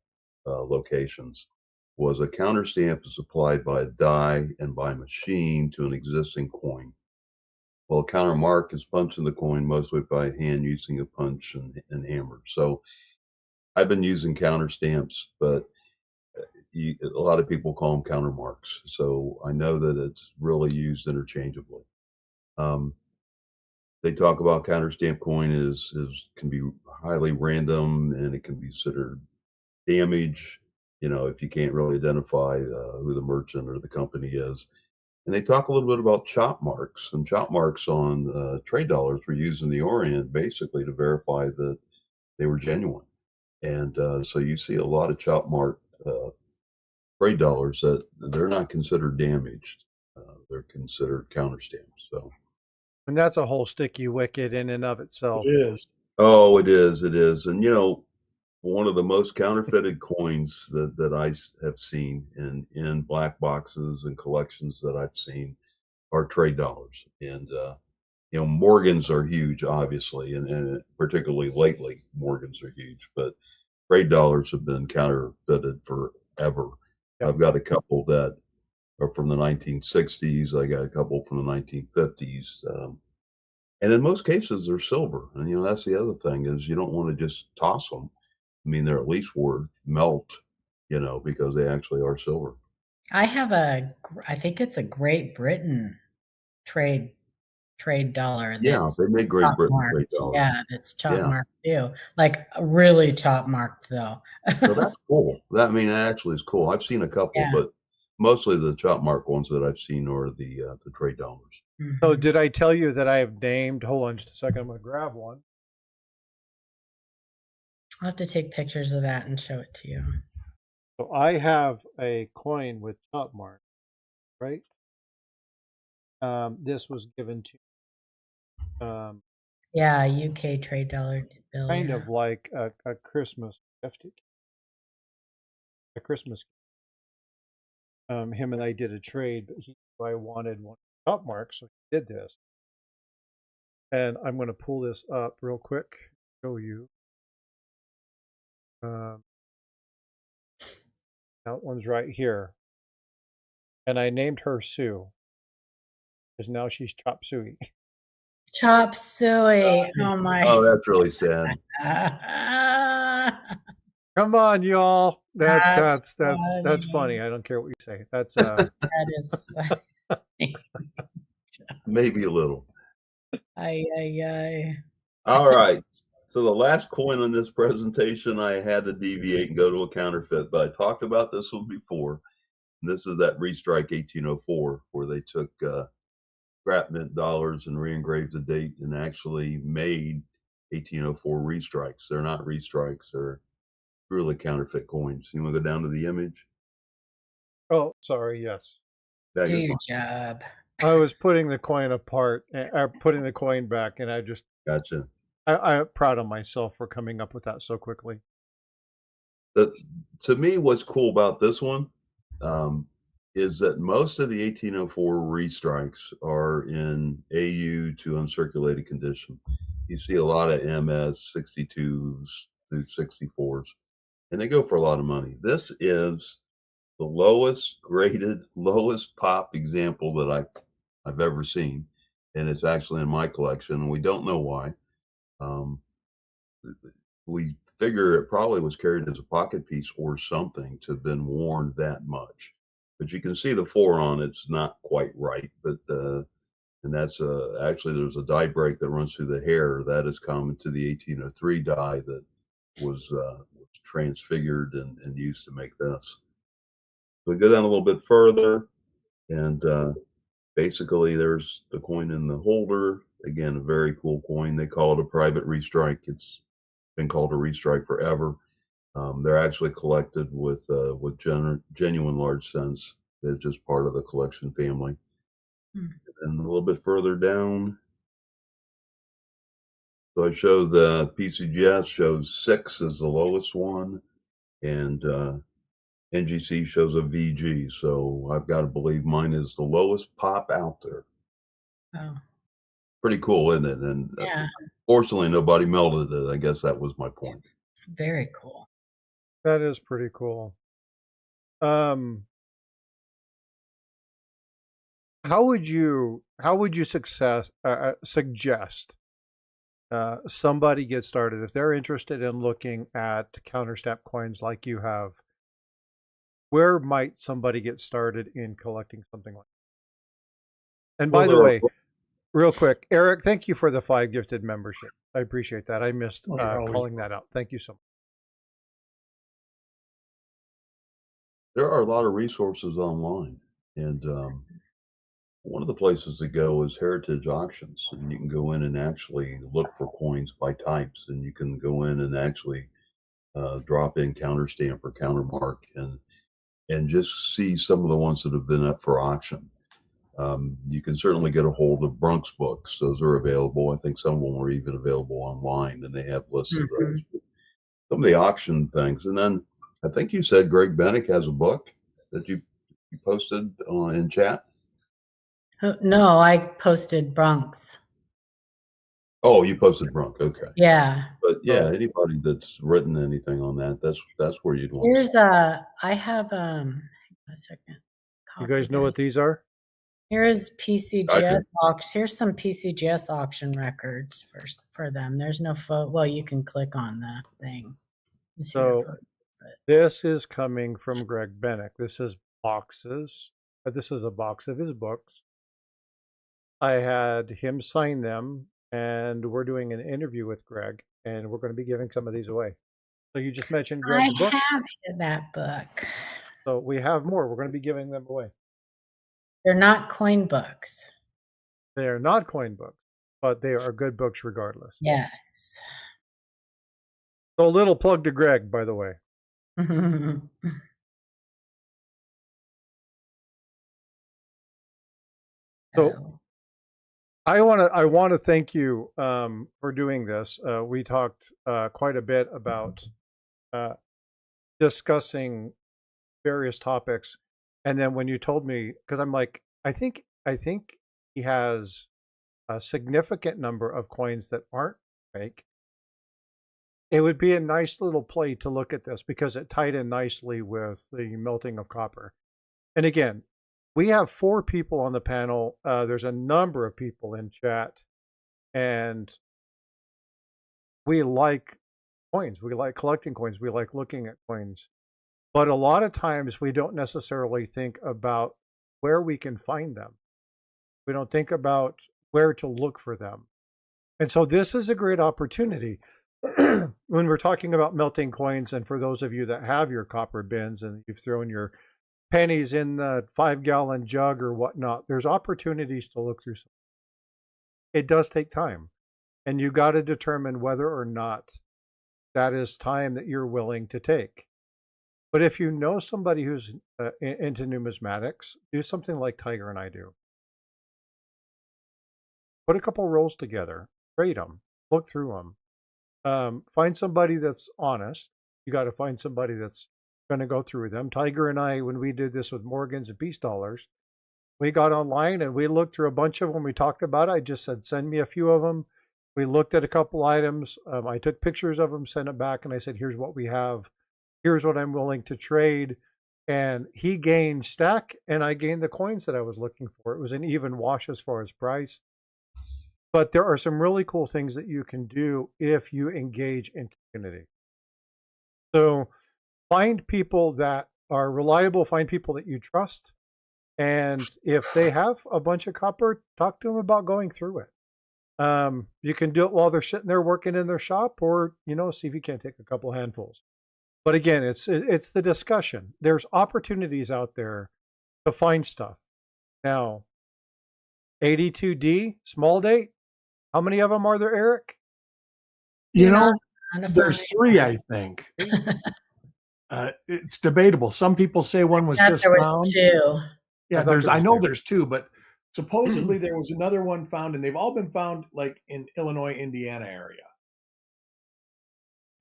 locations was a counter stamp is applied by a die and by machine to an existing coin. Well, a counter mark is punching the coin mostly by hand using a punch and hammer. So I've been using counter stamps, but a lot of people call them counter marks. So I know that it's really used interchangeably. They talk about counter stamp coin can be highly random and it can be considered damage, if you can't really identify who the merchant or the company is. And they talk a little bit about chop marks, and chop marks on trade dollars were used in the Orient basically to verify that they were genuine. And so you see a lot of chop mark trade dollars that they're not considered damaged. They're considered counter stamps. So. And that's a whole sticky wicket in and of itself. It is. Oh, it is. It is. And, one of the most counterfeited coins that I have seen in black boxes and collections that I've seen are trade dollars. And, Morgans are huge, obviously, and particularly lately, Morgans are huge. But trade dollars have been counterfeited forever. Yep. I've got a couple that are from the 1960s. I got a couple from the 1950s. And in most cases, they're silver. And, that's the other thing is you don't want to just toss them. I mean, they're at least worth melt, because they actually are silver. I have I think it's a Great Britain trade dollar. Yeah, they make Great Britain trade dollars. Yeah, that's chop marked too. Like really chop marked though. So that's cool. That actually is cool. I've seen a couple, but mostly the chop mark ones that I've seen are the trade dollars. Mm-hmm. So did I tell you that I have named? Hold on just a second. I'm going to grab one. I'll have to take pictures of that and show it to you. So I have a coin with chop mark, right? This was given to yeah, UK trade dollar bill. Kind of like a Christmas gift. A Christmas gift. Him and I did a trade, but I wanted one chop mark, so he did this. And I'm going to pull this up real quick, show you. That one's right here. And I named her Sue. Because now she's Chop Suey. Chop Suey. Oh my. Oh, that's really sad. Come on, y'all. That's funny. I don't care what you say. That's that is funny. Maybe a little. Ay. All right. So the last coin on this presentation, I had to deviate and go to a counterfeit, but I talked about this one before. This is that restrike 1804, where they took scrap mint dollars and re-engraved the date and actually made 1804 restrikes. They're not restrikes; they're truly counterfeit coins. You want to go down to the image? Oh, sorry. Yes. Do your job. I was putting the coin apart, or putting the coin back, and I just gotcha. I'm proud of myself for coming up with that so quickly. To me, what's cool about this one is that most of the 1804 restrikes are in AU to uncirculated condition. You see a lot of MS 62s through 64s, and they go for a lot of money. This is the lowest graded, lowest pop example that I've ever seen, and it's actually in my collection, and we don't know why. Um, we figure it probably was carried as a pocket piece or something to have been worn that much. But you can see the 4 on it's not quite right, but and that's actually there's a die break that runs through the hair that is common to the 1803 die that was transfigured and used to make this. We go down a little bit further, and basically there's the coin in the holder. Again, a very cool coin. They call it a private restrike. It's been called a restrike forever. They're actually collected with genuine large cents. They're just part of the collection family. And a little bit further down, so I show the PCGS shows 6 as the lowest one, and NGC shows a VG. So I've got to believe mine is the lowest pop out there. Oh, Pretty cool, isn't it? And yeah, fortunately, nobody melted it. I guess that was my point. very cool. That is pretty cool. How would you suggest somebody get started if they're interested in looking at counterstamp coins like you have? Where might somebody get started in collecting something like that? And by the way, real quick, Eric, thank you for the 5 gifted membership. I appreciate that. I missed calling that out. Thank you so much. There are a lot of resources online, and one of the places to go is heritage auctions, and you can go in and actually look for coins by types, and you can go in and actually drop in counterstamp or countermark and just see some of the ones that have been up for auction. You can certainly get a hold of Brunk's books. Those are available. I think some of them are even available online, and they have lists of those. Some of the auction things. And then I think you said Greg Bennick has a book that you posted in chat. No, I posted Bronx. Oh, you posted Brunk. Okay. Yeah. But yeah, anybody that's written anything on that, that's where you'd want to Here's start. I have hang on a second. You guys know what these are? Here is PCGS auction. Here's some PCGS auction records for them. There's no photo. Well, you can click on the thing. So this is coming from Greg Bennick. This is boxes. This is a box of his books. I had him sign them, and we're doing an interview with Greg, and we're going to be giving some of these away. So you just mentioned Greg's book. I have that book. So we have more. We're going to be giving them away. They're not coin books. They are not coin books, but they are good books regardless. Yes. So a little plug to Greg, by the way. So I want to thank you for doing this. We talked quite a bit about discussing various topics, and then when you told me, because I'm like, I think he has a significant number of coins that aren't fake. It would be a nice little play to look at this because it tied in nicely with the melting of copper. And again, we have 4 people on the panel. There's a number of people in chat, and we like coins. We like collecting coins. We like looking at coins. But a lot of times we don't necessarily think about where we can find them. We don't think about where to look for them. And so this is a great opportunity when we're talking about melting coins. And for those of you that have your copper bins and you've thrown your pennies in the 5-gallon jug or whatnot, there's opportunities to look through some. It does take time, and you got to determine whether or not that is time that you're willing to take. But if you know somebody who's into numismatics, do something like Tiger and I do. Put a couple rolls together, trade them, look through them. Find somebody that's honest. You got to find somebody that's going to go through them. Tiger and I, when we did this with Morgans and Peace Dollars, we got online and we looked through a bunch of them. We talked about it. I just said, send me a few of them. We looked at a couple items. I took pictures of them, sent it back, and I said, here's what we have. Here's what I'm willing to trade. and he gained stack, and I gained the coins that I was looking for. It was an even wash as far as price. But there are some really cool things that you can do if you engage in community. So find people that are reliable, find people that you trust. And if they have a bunch of copper, talk to them about going through it. You can do it while they're sitting there working in their shop, or, see if you can't take a couple handfuls. But again, it's the discussion. There's opportunities out there to find stuff. Now, 82D, small date. How many of them are there, Eric? There's 3, I think. It's debatable. Some people say one was just found. 2. Yeah, I know there's 2, but supposedly there was another one found, and they've all been found like in Illinois, Indiana area.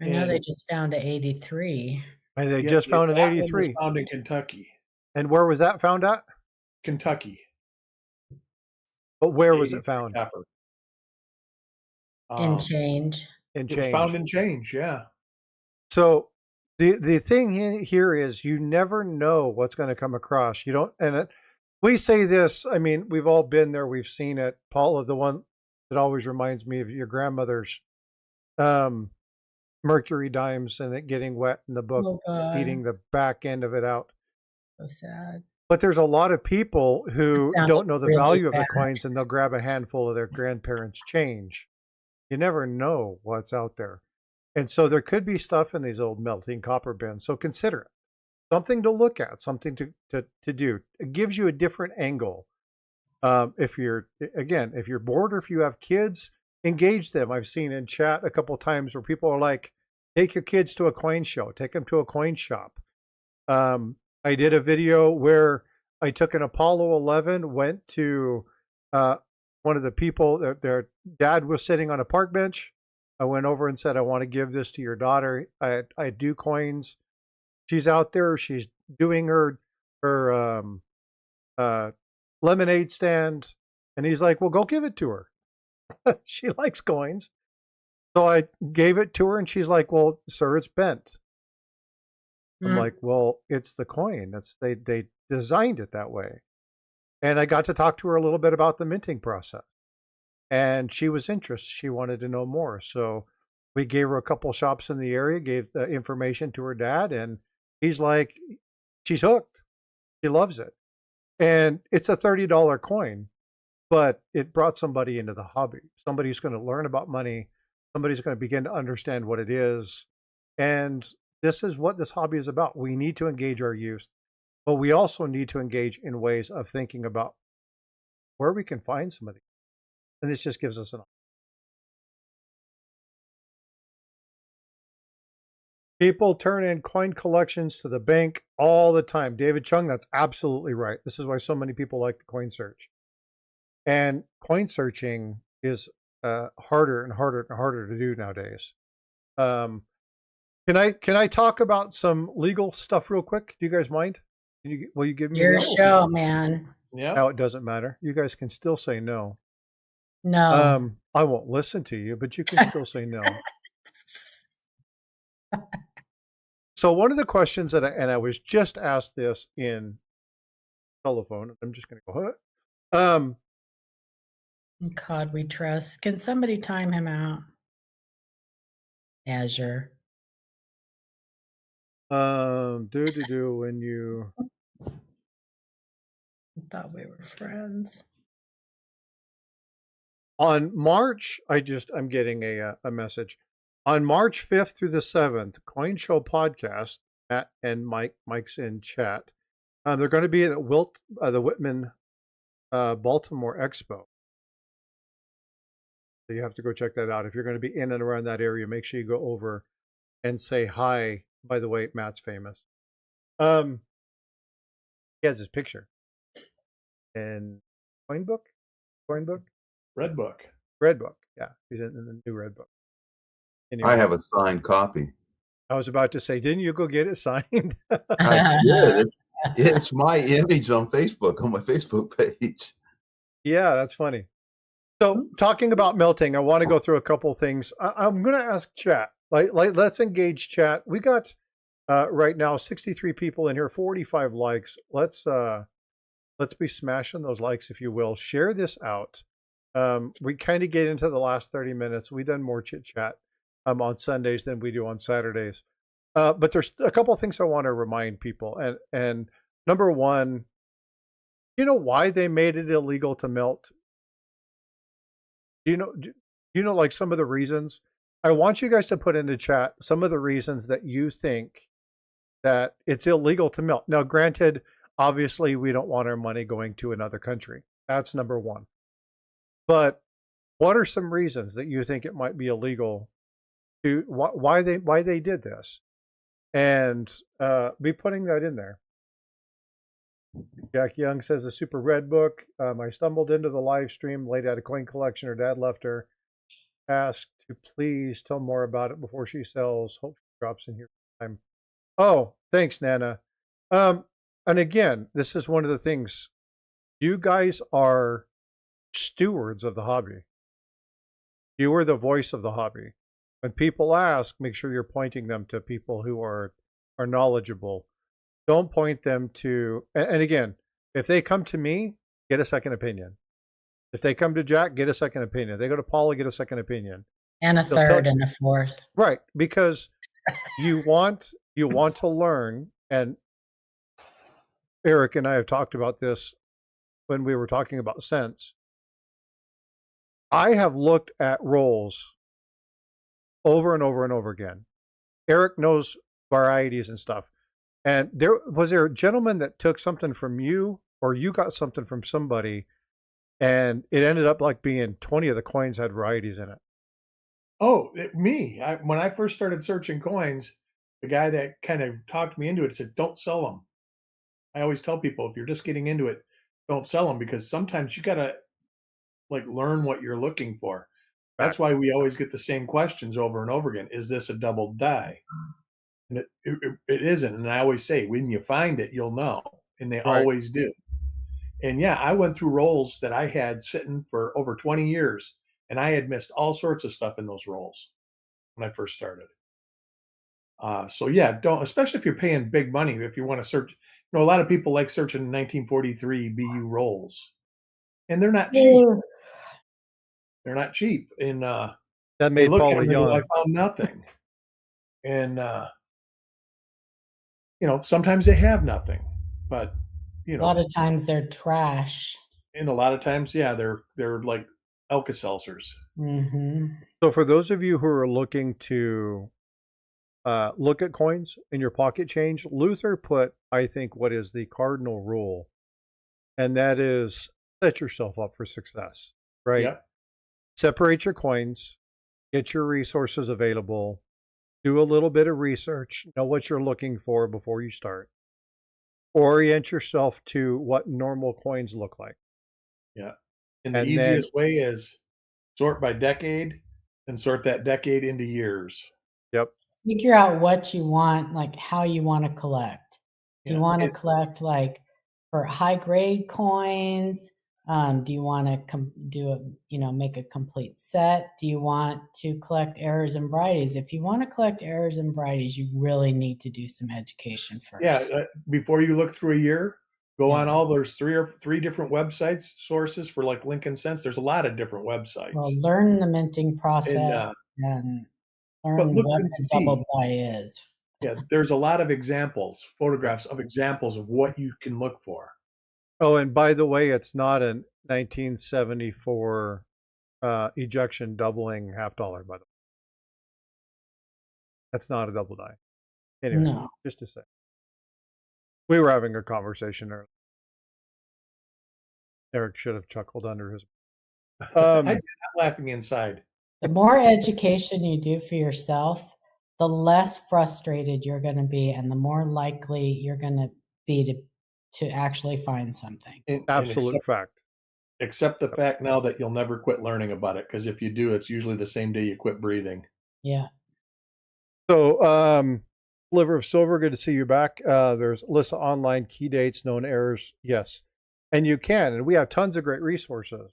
I know they just found an 83. And they just found an 83. Was found in Kentucky. And where was that found at? Kentucky. But where was it found? In change. In It was change. found in change, yeah. So the thing here is you never know what's going to come across. You don't, and we say this, I mean, we've all been there, we've seen it. Paula, the one that always reminds me of your grandmother's mercury dimes and it getting wet in the book, eating the back end of it out. So sad. But there's a lot of people who don't know the really value of bad. the coins, and they'll grab a handful of their grandparents' change. You never know what's out there. And so there could be stuff in these old melting copper bins. So consider it. Something to look at, something to do. It gives you a different angle. If you're bored or if you have kids, engage them. I've seen in chat a couple of times where people are like, take your kids to a coin show, take them to a coin shop. I did a video where I took an Apollo 11, went to one of the people, their dad was sitting on a park bench. I went over and said, I want to give this to your daughter. I do coins. She's out there. She's doing her lemonade stand. And he's like, well, go give it to her. She likes coins. So I gave it to her and she's like, well, sir, it's bent. I'm like, well, it's the coin. They designed it that way. And I got to talk to her a little bit about the minting process. And she was interested. She wanted to know more. So we gave her a couple shops in the area, gave the information to her dad, and he's like, she's hooked. She loves it. And it's a $30 coin, but it brought somebody into the hobby. Somebody's going to learn about money. Somebody's going to begin to understand what it is. And this is what this hobby is about. We need to engage our youth, but we also need to engage in ways of thinking about where we can find somebody. And this just gives us an option. People turn in coin collections to the bank all the time. David Chung, that's absolutely right. This is why so many people like the coin search. And coin searching is harder and harder and harder to do nowadays. Can I talk about some legal stuff real quick? Do you guys mind? Will you give me your show, man? Yeah. No, it doesn't matter. You guys can still say no. No. I won't listen to you, but you can still say no. So one of the questions that I was just asked this in telephone. I'm just going to go. God, we trust. Can somebody time him out? Azure. When you. I thought we were friends. On March, I'm getting a message. On March 5th through the 7th, Coin Show Podcast, Matt and Mike's in chat. They're going to be at the Whitman Baltimore Expo. So you have to go check that out. If you're going to be in and around that area, make sure you go over and say hi. By the way, Matt's famous. He has his picture. And Red Book? Red Book, yeah. He's in the new Red Book. Anyway, I have a signed copy. I was about to say, didn't you go get it signed? I did. It's my image on Facebook, on my Facebook page. Yeah, that's funny. So talking about melting, I want to go through a couple things. I'm going to ask chat. Like let's engage chat. We got Right now, 63 people in here, 45 likes. Let's be smashing those likes, if you will. Share this out. We kind of get into the last 30 minutes. We've done more chit chat on Sundays than we do on Saturdays. But there's a couple of things I want to remind people. And number one, you know why they made it illegal to melt? Do you know like some of the reasons? I want you guys to put into chat some of the reasons that you think that it's illegal to melt. Now, granted, obviously, we don't want our money going to another country. That's number one. But what are some reasons that you think it might be illegal to why they did this? And be putting that in there. Jack Young says a super red book. I stumbled into the live stream late at a coin collection. Her dad left her. Asked to please tell more about it before she sells. Hope she drops in here. Oh, thanks, Nana. And again, this is one of the things. You guys are stewards of the hobby. You are the voice of the hobby. When people ask, make sure you're pointing them to people who are knowledgeable. Don't point them to, and again, if they come to me, get a second opinion. If they come to Jack, get a second opinion. If they go to Paula, get a second opinion. And a third and a fourth. Right, because you want to learn, and Eric and I have talked about this when we were talking about cents. I have looked at rolls over and over and over again. Eric knows varieties and stuff. And was there a gentleman that took something from you, or you got something from somebody, and it ended up like being 20 of the coins had varieties in it? Oh, me. When I first started searching coins, the guy that kind of talked me into it said, don't sell them. I always tell people, if you're just getting into it, don't sell them, because sometimes you got to like learn what you're looking for. That's why we always get the same questions over and over again. Is this a double die? And it isn't. And I always say, when you find it, you'll know. And they always do. And yeah, I went through rolls that I had sitting for over 20 years, and I had missed all sorts of stuff in those rolls when I first started. So yeah, don't, especially if you're paying big money, if you want to search. You know, a lot of people like searching 1943 BU rolls, and they're not cheap. They're not cheap. And that made Paula young. I found nothing. And you know, sometimes they have nothing, but you know, a lot of times they're trash. And a lot of times, yeah, they're like Alka-Seltzers. Mm-hmm. So for those of you who are looking to look at coins in your pocket change, Luther put, I think, what is the cardinal rule, and that is set yourself up for success, right? Yep. Separate your coins, get your resources available, do a little bit of research, know what you're looking for before you start. Orient yourself to what normal coins look like. Yeah. And the easiest way is sort by decade and sort that decade into years. Yep. Figure out what you want, like how you want to collect. Do you want to collect like for high grade coins? Do you want to make a complete set? Do you want to collect errors and varieties? If you want to collect errors and varieties, you really need to do some education first. Yeah, before you look through a year, go on all those three different websites, sources for like Lincoln Cents. There's a lot of different websites. Well, learn the minting process and learn what a double die is. Yeah, there's a lot of examples, photographs of examples of what you can look for. Oh, and by the way, it's not a 1974 ejection doubling $50, by the way. That's not a double die. Anyway, no. Just to say. We were having a conversation earlier. Eric should have chuckled under his... I'm laughing inside. The more education you do for yourself, the less frustrated you're going to be, and the more likely you're going to be to actually find something. Absolute fact. Except the fact now that you'll never quit learning about it, because if you do, it's usually the same day you quit breathing. Yeah. So, Sliver of Silver, good to see you back. There's a list of online key dates, known errors. Yes. And you can, and we have tons of great resources.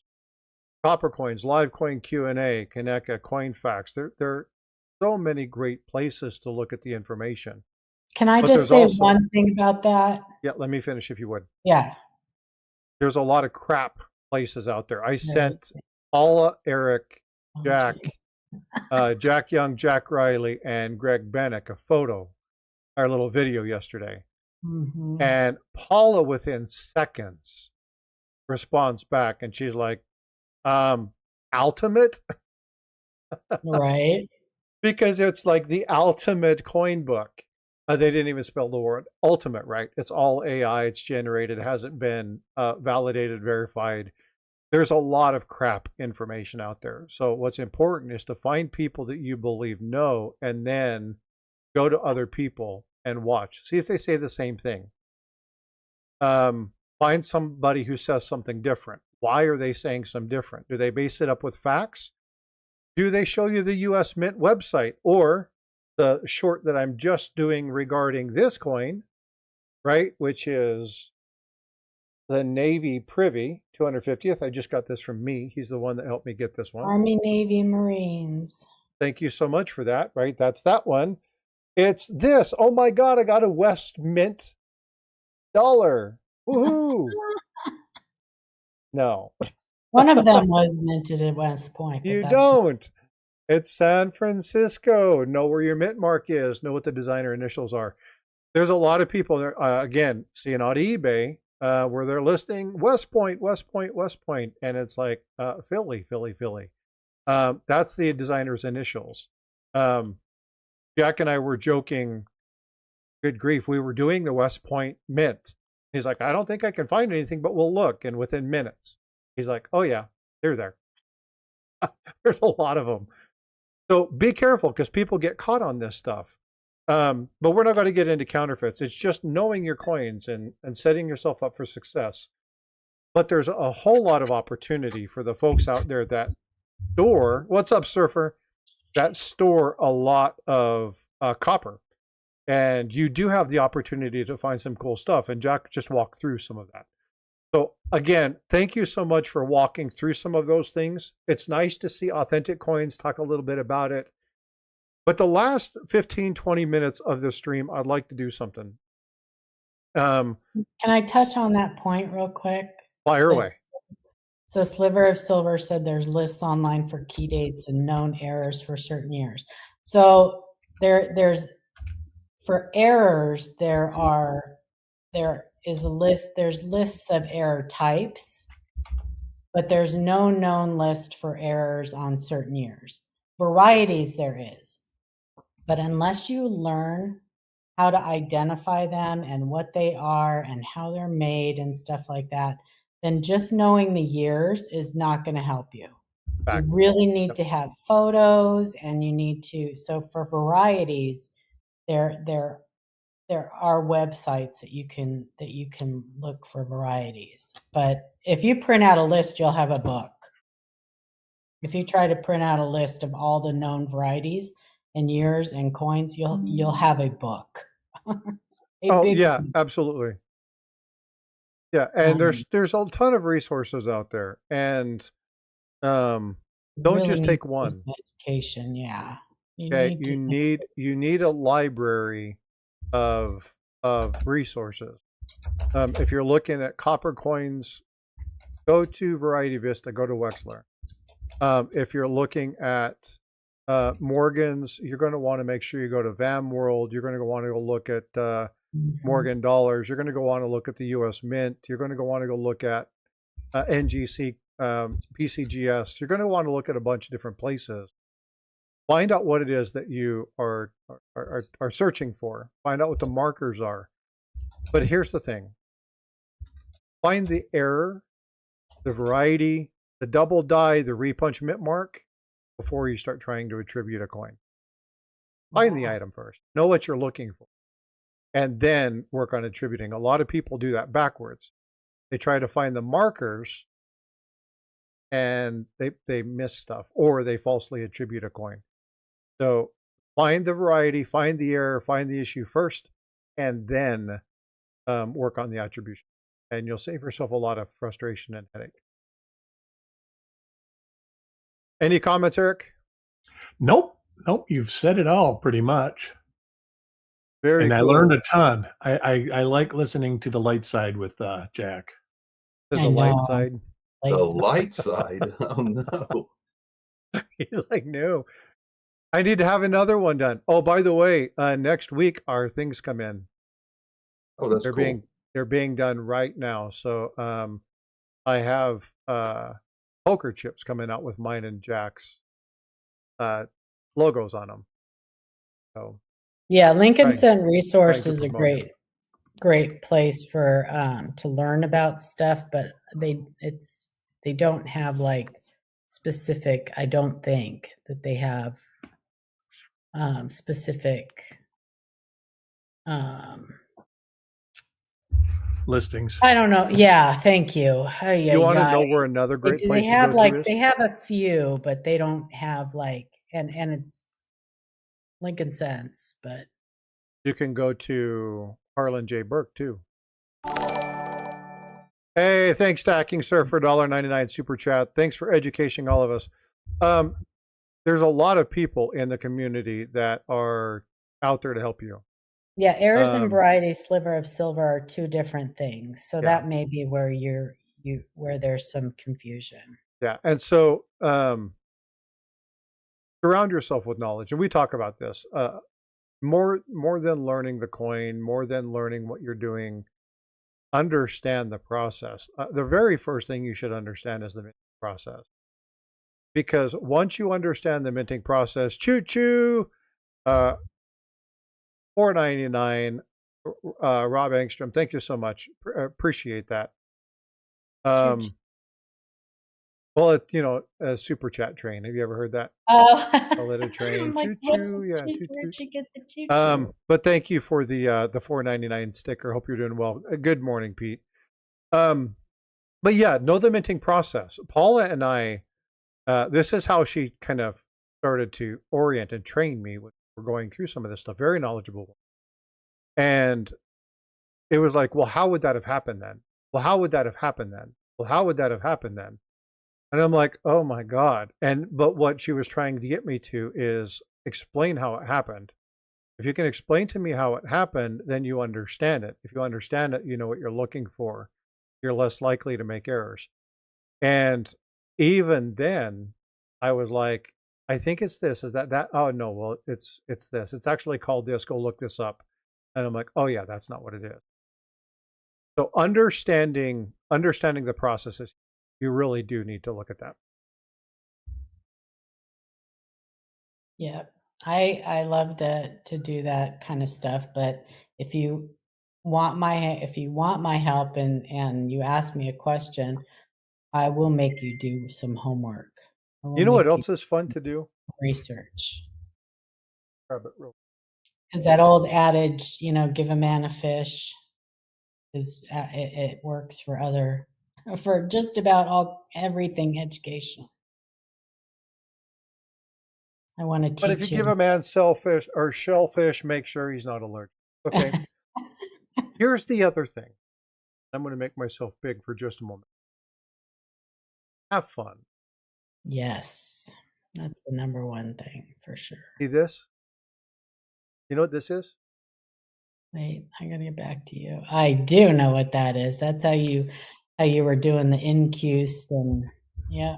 Copper Coins, Live Coin Q&A, Kaneka, CoinFacts. There are so many great places to look at the information. Can I But just there's say also, one thing about that? yeah, let me finish if you would. Yeah. There's a lot of crap places out there. I there sent is. Paula, Eric, Oh, Jack, gee. Jack Young, Jack Riley, and Greg Bennick a photo, our little video yesterday. Mhm. And Paula, within seconds, responds back, and she's like, ultimate? Right. Because it's like the ultimate coin book. They didn't even spell the word ultimate right. It's all AI. It's generated. It hasn't been validated, verified. There's a lot of crap information out there. So what's important is to find people that you believe know, and then go to other people and watch. See if they say the same thing. Find somebody who says something different. Why are they saying something different? Do they base it up with facts? Do they show you the US Mint website, or the short that I'm just doing regarding this coin, right? Which is the Navy Privy 250th. I just got this from me. He's the one that helped me get this one. Army, Navy, Marines. Thank you so much for that, right? That's that one. It's this. Oh my God, I got a West Mint dollar. Woohoo! No. One of them was minted at West Point. But You that's don't. It's San Francisco. Know where your mint mark is. Know what the designer initials are. There's a lot of people there, again, seeing on eBay where they're listing West Point, West Point, West Point, and it's like Philly, Philly, Philly. That's the designer's initials. Jack and I were joking, good grief, we were doing the West Point mint. He's like, I don't think I can find anything, but we'll look. And within minutes, he's like, oh yeah, they're there. There's a lot of them. So be careful, because people get caught on this stuff. But we're not going to get into counterfeits. It's just knowing your coins and setting yourself up for success. But there's a whole lot of opportunity for the folks out there that store, what's up, Surfer? That store a lot of copper. And you do have the opportunity to find some cool stuff. And Jack just walked through some of that. So again, thank you so much for walking through some of those things. It's nice to see authentic coins, talk a little bit about it. But the last 15, 20 minutes of the stream, I'd like to do something. Can I touch on that point real quick? Fire away. So Sliver of Silver said there's lists online for key dates and known errors for certain years. So there's for errors, there is a list, there's lists of error types, but there's no known list for errors on certain years. Varieties there is, but unless you learn how to identify them and what they are and how they're made and stuff like that, then just knowing the years is not going to help you. You really need to have photos, and you need to, so for varieties, there are websites that you can look for varieties. But if you print out a list, you'll have a book. If you try to print out a list of all the known varieties and years and coins, you'll have a book. Yeah, absolutely. Yeah, and there's a ton of resources out there, and don't really just take one. Education, yeah. You need a library of resources. If you're looking at copper coins, go to Variety Vista, go to Wexler. If you're looking at Morgan's, you're going to want to make sure you go to VAM World. You're going to want to go look at Morgan dollars. You're going to go want to look at the US Mint. You're going to go want to go look at NGC, PCGS. You're going to want to look at a bunch of different places. Find out what it is that you are searching for. Find out what the markers are. But here's the thing. Find the error, the variety, the double die, the repunch mint mark before you start trying to attribute a coin. Find the item first. Know what you're looking for. And then work on attributing. A lot of people do that backwards. They try to find the markers and they miss stuff, or they falsely attribute a coin. So find the variety, find the error, find the issue first, and then work on the attribution. And you'll save yourself a lot of frustration and headache. Any comments, Eric? Nope. You've said it all pretty much. Very And I cool. learned a ton. I like listening to the light side with Jack. To I the light know. side. The Light side. light side. Oh no. He's like, no. I need to have another one done. Oh, by the way, next week our things come in. Oh, that's cool. They're being done right now. So I have poker chips coming out with mine and Jack's logos on them. So Yeah, Lincoln Trying- Center Resource trying is to a promote great place for to learn about stuff, but they don't have like specific. I don't think that they have specific Listings. I don't know. Yeah, thank you. you want to know where another great place they have to go like to is? they have a few, but they don't have like and it's Lincoln Sense, but You can go to Harlan J. Burke too. Hey, thanks, Stacking Sir, for $1.99 super chat. Thanks for educating all of us. There's a lot of people in the community that are out there to help you. yeah, errors and variety, sliver of silver are two different things. So Yeah. that may be where where there's some confusion. Yeah, and so surround yourself with knowledge, and we talk about this. More than learning the coin, more than learning what you're doing, understand the process. The very first thing you should understand is the minting process. Because once you understand the minting process, choo-choo, $4.99, Rob Engstrom, thank you so much. Appreciate that. Well, a super chat train. Have you ever heard that? Oh, A little train. I'm like, Choo-choo. what's Yeah, the choo-choo. where'd you get the choo-choo? But thank you for the $4.99 sticker. Hope you're doing well. Good morning, Pete. But yeah, know the minting process. Paula and I, this is how she kind of started to orient and train me when we're going through some of this stuff. Very knowledgeable. And it was like, well, how would that have happened then? Well, how would that have happened then? Well, how would that have happened then? And I'm like, oh my God. But what she was trying to get me to is explain how it happened. If you can explain to me how it happened, then you understand it. If you understand it, you know what you're looking for. You're less likely to make errors. And even then, I was like, I think it's this. Is that? Oh no, well, it's this. It's actually called this. Go look this up. And I'm like, oh yeah, that's not what it is. So understanding the processes, you really do need to look at that. Yeah, I love to do that kind of stuff, but if you want my help and you ask me a question, I will make you do some homework. You know what else is fun to do? Research. Grab it real. Because that old adage, give a man a fish, is it works for just about everything educational. I want to teach you. But if you give a man shellfish, make sure he's not allergic. Okay. Here's the other thing. I'm going to make myself big for just a moment. Have fun. Yes. That's the number one thing for sure. See this? You know what this is? Wait, I gotta get back to you. I do know what that is. That's how you were doing the incuse and yeah.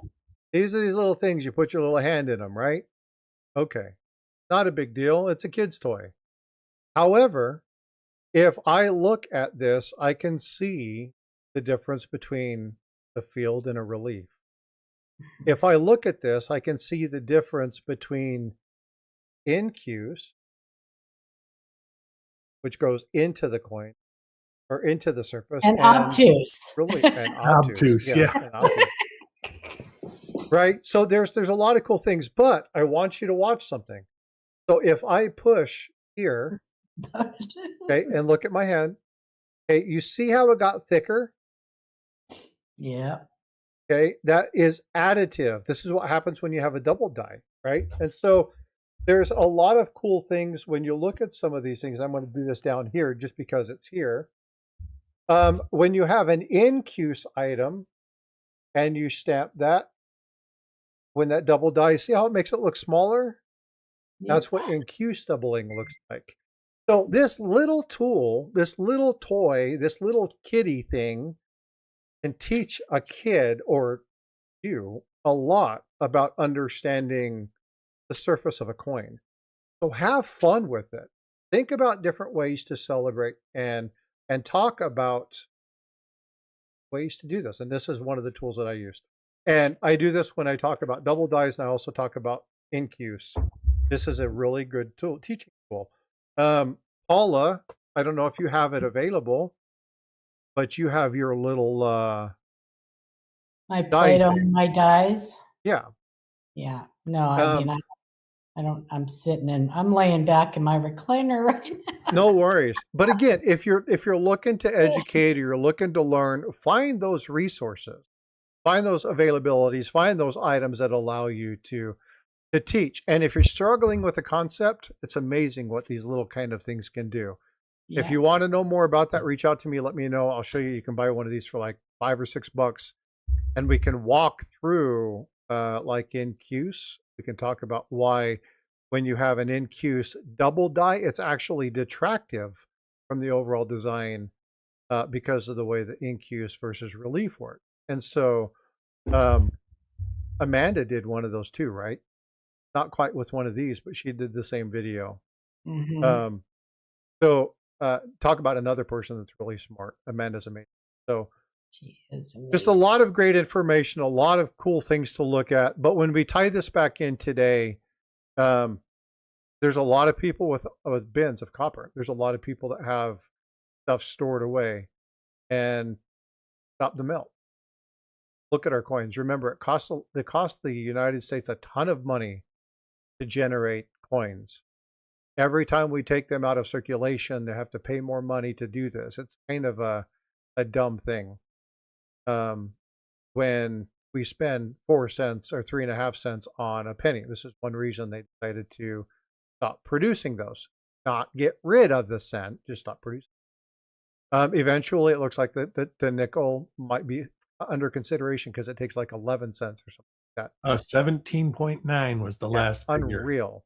These are these little things, you put your little hand in them, right? Okay. Not a big deal. It's a kid's toy. However, if I look at this, I can see the difference between a field and a relief. If I look at this, I can see the difference between incuse, which goes into the coin or into the surface, and obtuse. Relief and obtuse. Yeah. And obtuse. Right? So there's a lot of cool things, but I want you to watch something. So if I push here, okay, and look at my hand, okay, you see how it got thicker? Yeah. Okay, that is additive. This is what happens when you have a double die, right? And so there's a lot of cool things when you look at some of these things. I'm going to do this down here just because it's here. When you have an incuse item and you stamp that, when that double die, see how it makes it look smaller? That's what incuse doubling looks like. So this little tool, this little toy, this little kitty thing can teach a kid or you a lot about understanding the surface of a coin. So have fun with it. Think about different ways to celebrate and talk about ways to do this. And this is one of the tools that I used. And I do this when I talk about double dice, and I also talk about incuse. This is a really good tool, teaching tool. Paula, I don't know if you have it available, but you have your little my Play-Doh and my dies. Yeah. Yeah. No, I mean, I don't, I'm laying back in my recliner right now. No worries. But again, if you're looking to educate or you're looking to learn, find those resources, find those availabilities, find those items that allow you to teach. And if you're struggling with a concept, it's amazing what these little kind of things can do. Yeah. If you want to know more about that, reach out to me. Let me know. I'll show you. You can buy one of these for like $5 or $6, and we can walk through like incuse. We can talk about why when you have an incuse double die, it's actually detractive from the overall design because of the way the incuse versus relief work. And so Amanda did one of those too, right? Not quite with one of these, but she did the same video. Mm-hmm. So talk about another person that's really smart. Amanda's amazing. So she is amazing. Just a lot of great information, a lot of cool things to look at. But when we tie this back in today, there's a lot of people with bins of copper. There's a lot of people that have stuff stored away, and stop the melt. Look at our coins. Remember, it cost the United States a ton of money to generate coins. Every time we take them out of circulation, they have to pay more money to do this. It's kind of a dumb thing. When we spend 4 cents or 3.5 cents on a penny, this is one reason they decided to stop producing those. Not get rid of the cent, just stop producing. Eventually, it looks like the nickel might be under consideration because it takes like 11 cents or something like that. 17.9 was the last figure. Unreal.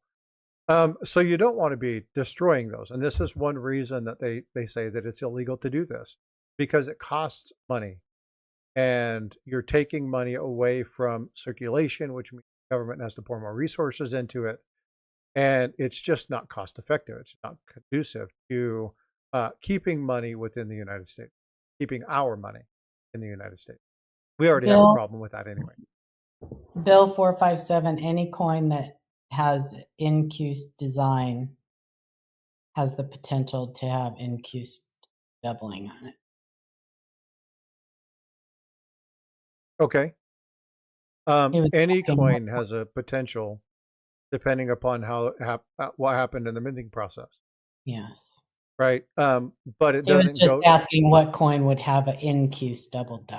So you don't want to be destroying those. And this is one reason that they say that it's illegal to do this, because it costs money. And you're taking money away from circulation, which means the government has to pour more resources into it. And it's just not cost effective. It's not conducive to keeping money within the United States, keeping our money in the United States. We already have a problem with that anyway. Bill 457, any coin that has incuse design has the potential to have incuse doubling on it. Okay. Any coin has a potential depending upon what happened in the minting process. Yes. Right. But it doesn't. He was just asking what coin would have an incuse doubled.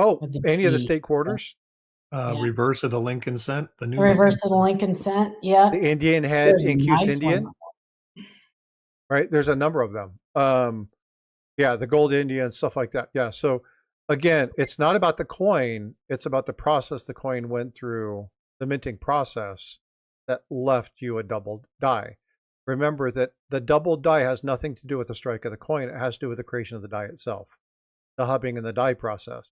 Oh, any of the state quarters? Reverse of the Lincoln cent. The new reverse of the Lincoln cent. Yeah. The Indian head, incuse Indian. Right. There's a number of them. Yeah, the gold Indian, stuff like that. Yeah. So again, it's not about the coin. It's about the process the coin went through, the minting process that left you a double die. Remember that the double die has nothing to do with the strike of the coin. It has to do with the creation of the die itself, the hubbing and the die process.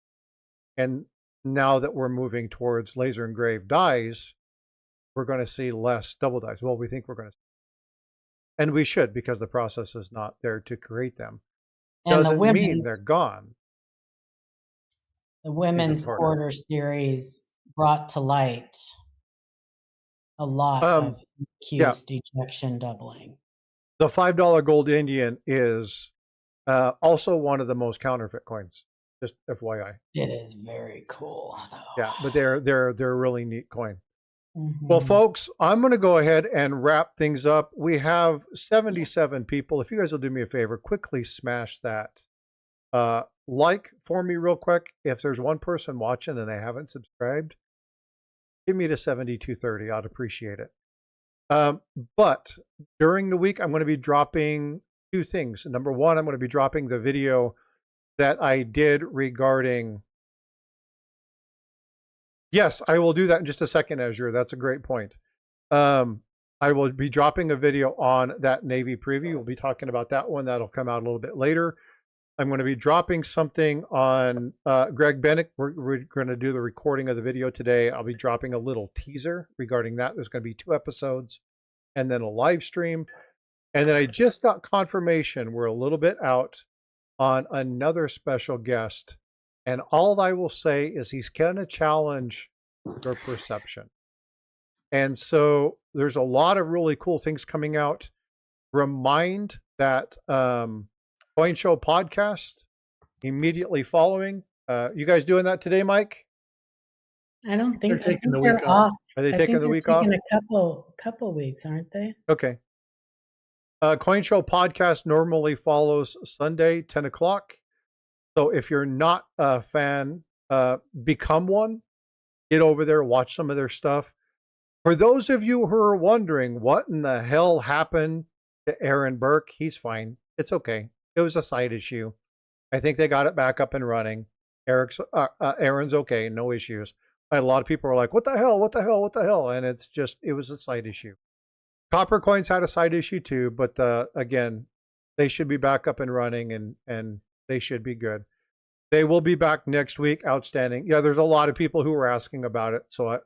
And now that we're moving towards laser engraved dies, we're going to see less double dies. Well, we think we're going to. And we should, because the process is not there to create them. Doesn't mean they're gone. The women's quarter series brought to light a lot of incused ejection doubling. The $5 gold Indian is also one of the most counterfeit coins. Just FYI. It is very cool, though. Yeah, but they're a really neat coin. Mm-hmm. Well, folks, I'm going to go ahead and wrap things up. We have 77 people. If you guys will do me a favor, quickly smash that like for me real quick. If there's one person watching and they haven't subscribed, give me to 7230. I'd appreciate it. But during the week, I'm going to be dropping 2 things. Number one, I'm going to be dropping the video that I did regarding. Yes, I will do that in just a second, Azure. That's a great point. I will be dropping a video on that Navy preview. We'll be talking about that one. That'll come out a little bit later. I'm going to be dropping something on Greg Bennett. We're going to do the recording of the video today. I'll be dropping a little teaser regarding that. There's going to be 2 episodes and then a live stream. And then I just got confirmation we're a little bit out on another special guest. And all I will say is he's going to challenge your perception. And so there's a lot of really cool things coming out. Remind that Coin Show podcast immediately following. You guys doing that today, Mike? I don't think They're taking the they're week off. Are they taking the week off? A couple weeks, aren't they? Okay. Coin Show podcast normally follows Sunday, 10 o'clock. So if you're not a fan, become one. Get over there, watch some of their stuff. For those of you who are wondering what in the hell happened to Aaron Burke, he's fine. It's okay. It was a side issue. I think they got it back up and running. Aaron's okay, no issues. A lot of people are like, what the hell, what the hell, what the hell? And it's just, it was a side issue. Copper Coins had a side issue too, but again, they should be back up and running and they should be good. They will be back next week. Outstanding. Yeah, there's a lot of people who were asking about it. So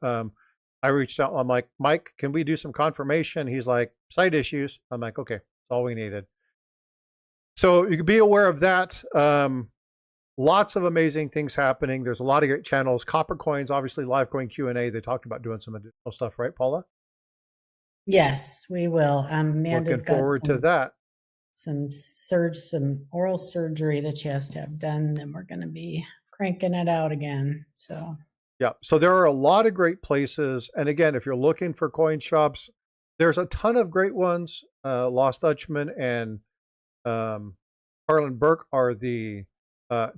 I reached out. I'm like, Mike, can we do some confirmation? He's like, side issues. I'm like, okay, that's all we needed. So you can be aware of that. Lots of amazing things happening. There's a lot of great channels. Copper Coins, obviously, live coin Q&A. They talked about doing some additional stuff, right, Paula? Yes, we will. Amanda's looking forward to that. Some oral surgery that she has to have done. Then we're going to be cranking it out again. So. Yeah, so there are a lot of great places. And again, if you're looking for coin shops, there's a ton of great ones. Lost Dutchman and Harlan Burke are the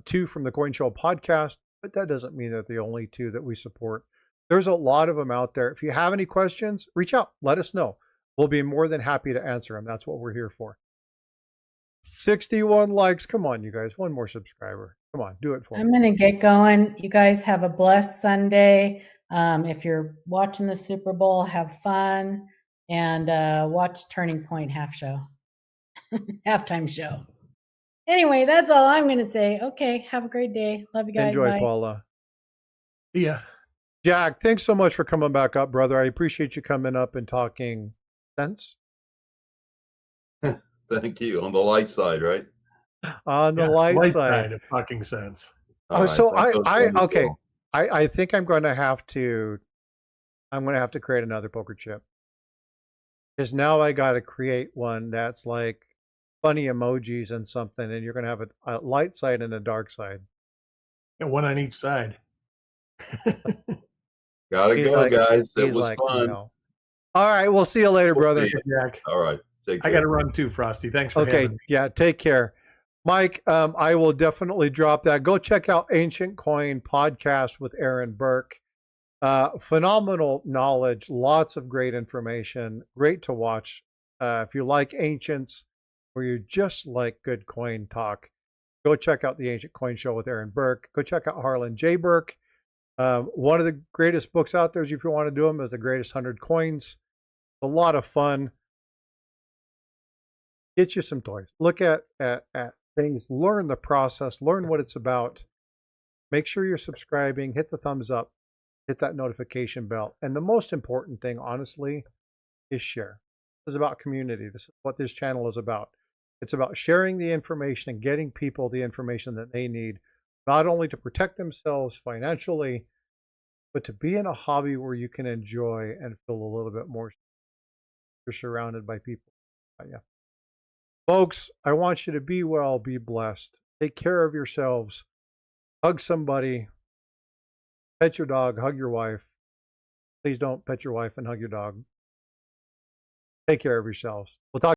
2 from the Coin Show podcast, but that doesn't mean they're the only 2 that we support. There's a lot of them out there. If you have any questions, reach out. Let us know. We'll be more than happy to answer them. That's what we're here for. 61 likes. Come on, you guys. One more subscriber. Come on, do it for me. I'm going to get going. You guys have a blessed Sunday. If you're watching the Super Bowl, have fun and watch Turning Point halftime show. Anyway, that's all I'm going to say. Okay, have a great day. Love you guys. Enjoy, Bye. Paula. Yeah. Jack, thanks so much for coming back up, brother. I appreciate you coming up and talking sense. Thank you. On the light side, right? On the light side of talking sense. Oh, so I think I'm going to have to create another poker chip. Because now I got to create one that's like funny emojis and something, and you're going to have a light side and a dark side. And one on each side. Gotta go, guys. It was fun. No. All right, we'll see you later, brother. Jack. All right. Take care. I got to run too, Frosty. Thanks for having me. Yeah, take care. Mike, I will definitely drop that. Go check out Ancient Coin podcast with Aaron Burke. Phenomenal knowledge, lots of great information, great to watch. If you like ancients or you just like good coin talk, go check out the Ancient Coin Show with Aaron Burke. Go check out Harlan J. Burke. One of the greatest books out there, if you want to do them, is The Greatest 100 Coins. A lot of fun. Get you some toys. Look at things. Learn the process. Learn what it's about. Make sure you're subscribing. Hit the thumbs up. Hit that notification bell. And the most important thing, honestly, is share. This is about community. This is what this channel is about. It's about sharing the information and getting people the information that they need, not only to protect themselves financially, but to be in a hobby where you can enjoy and feel a little bit more. You're surrounded by people. Yeah. Folks, I want you to be well, be blessed. Take care of yourselves. Hug somebody. Pet your dog. Hug your wife. Please don't pet your wife and hug your dog. Take care of yourselves. We'll talk.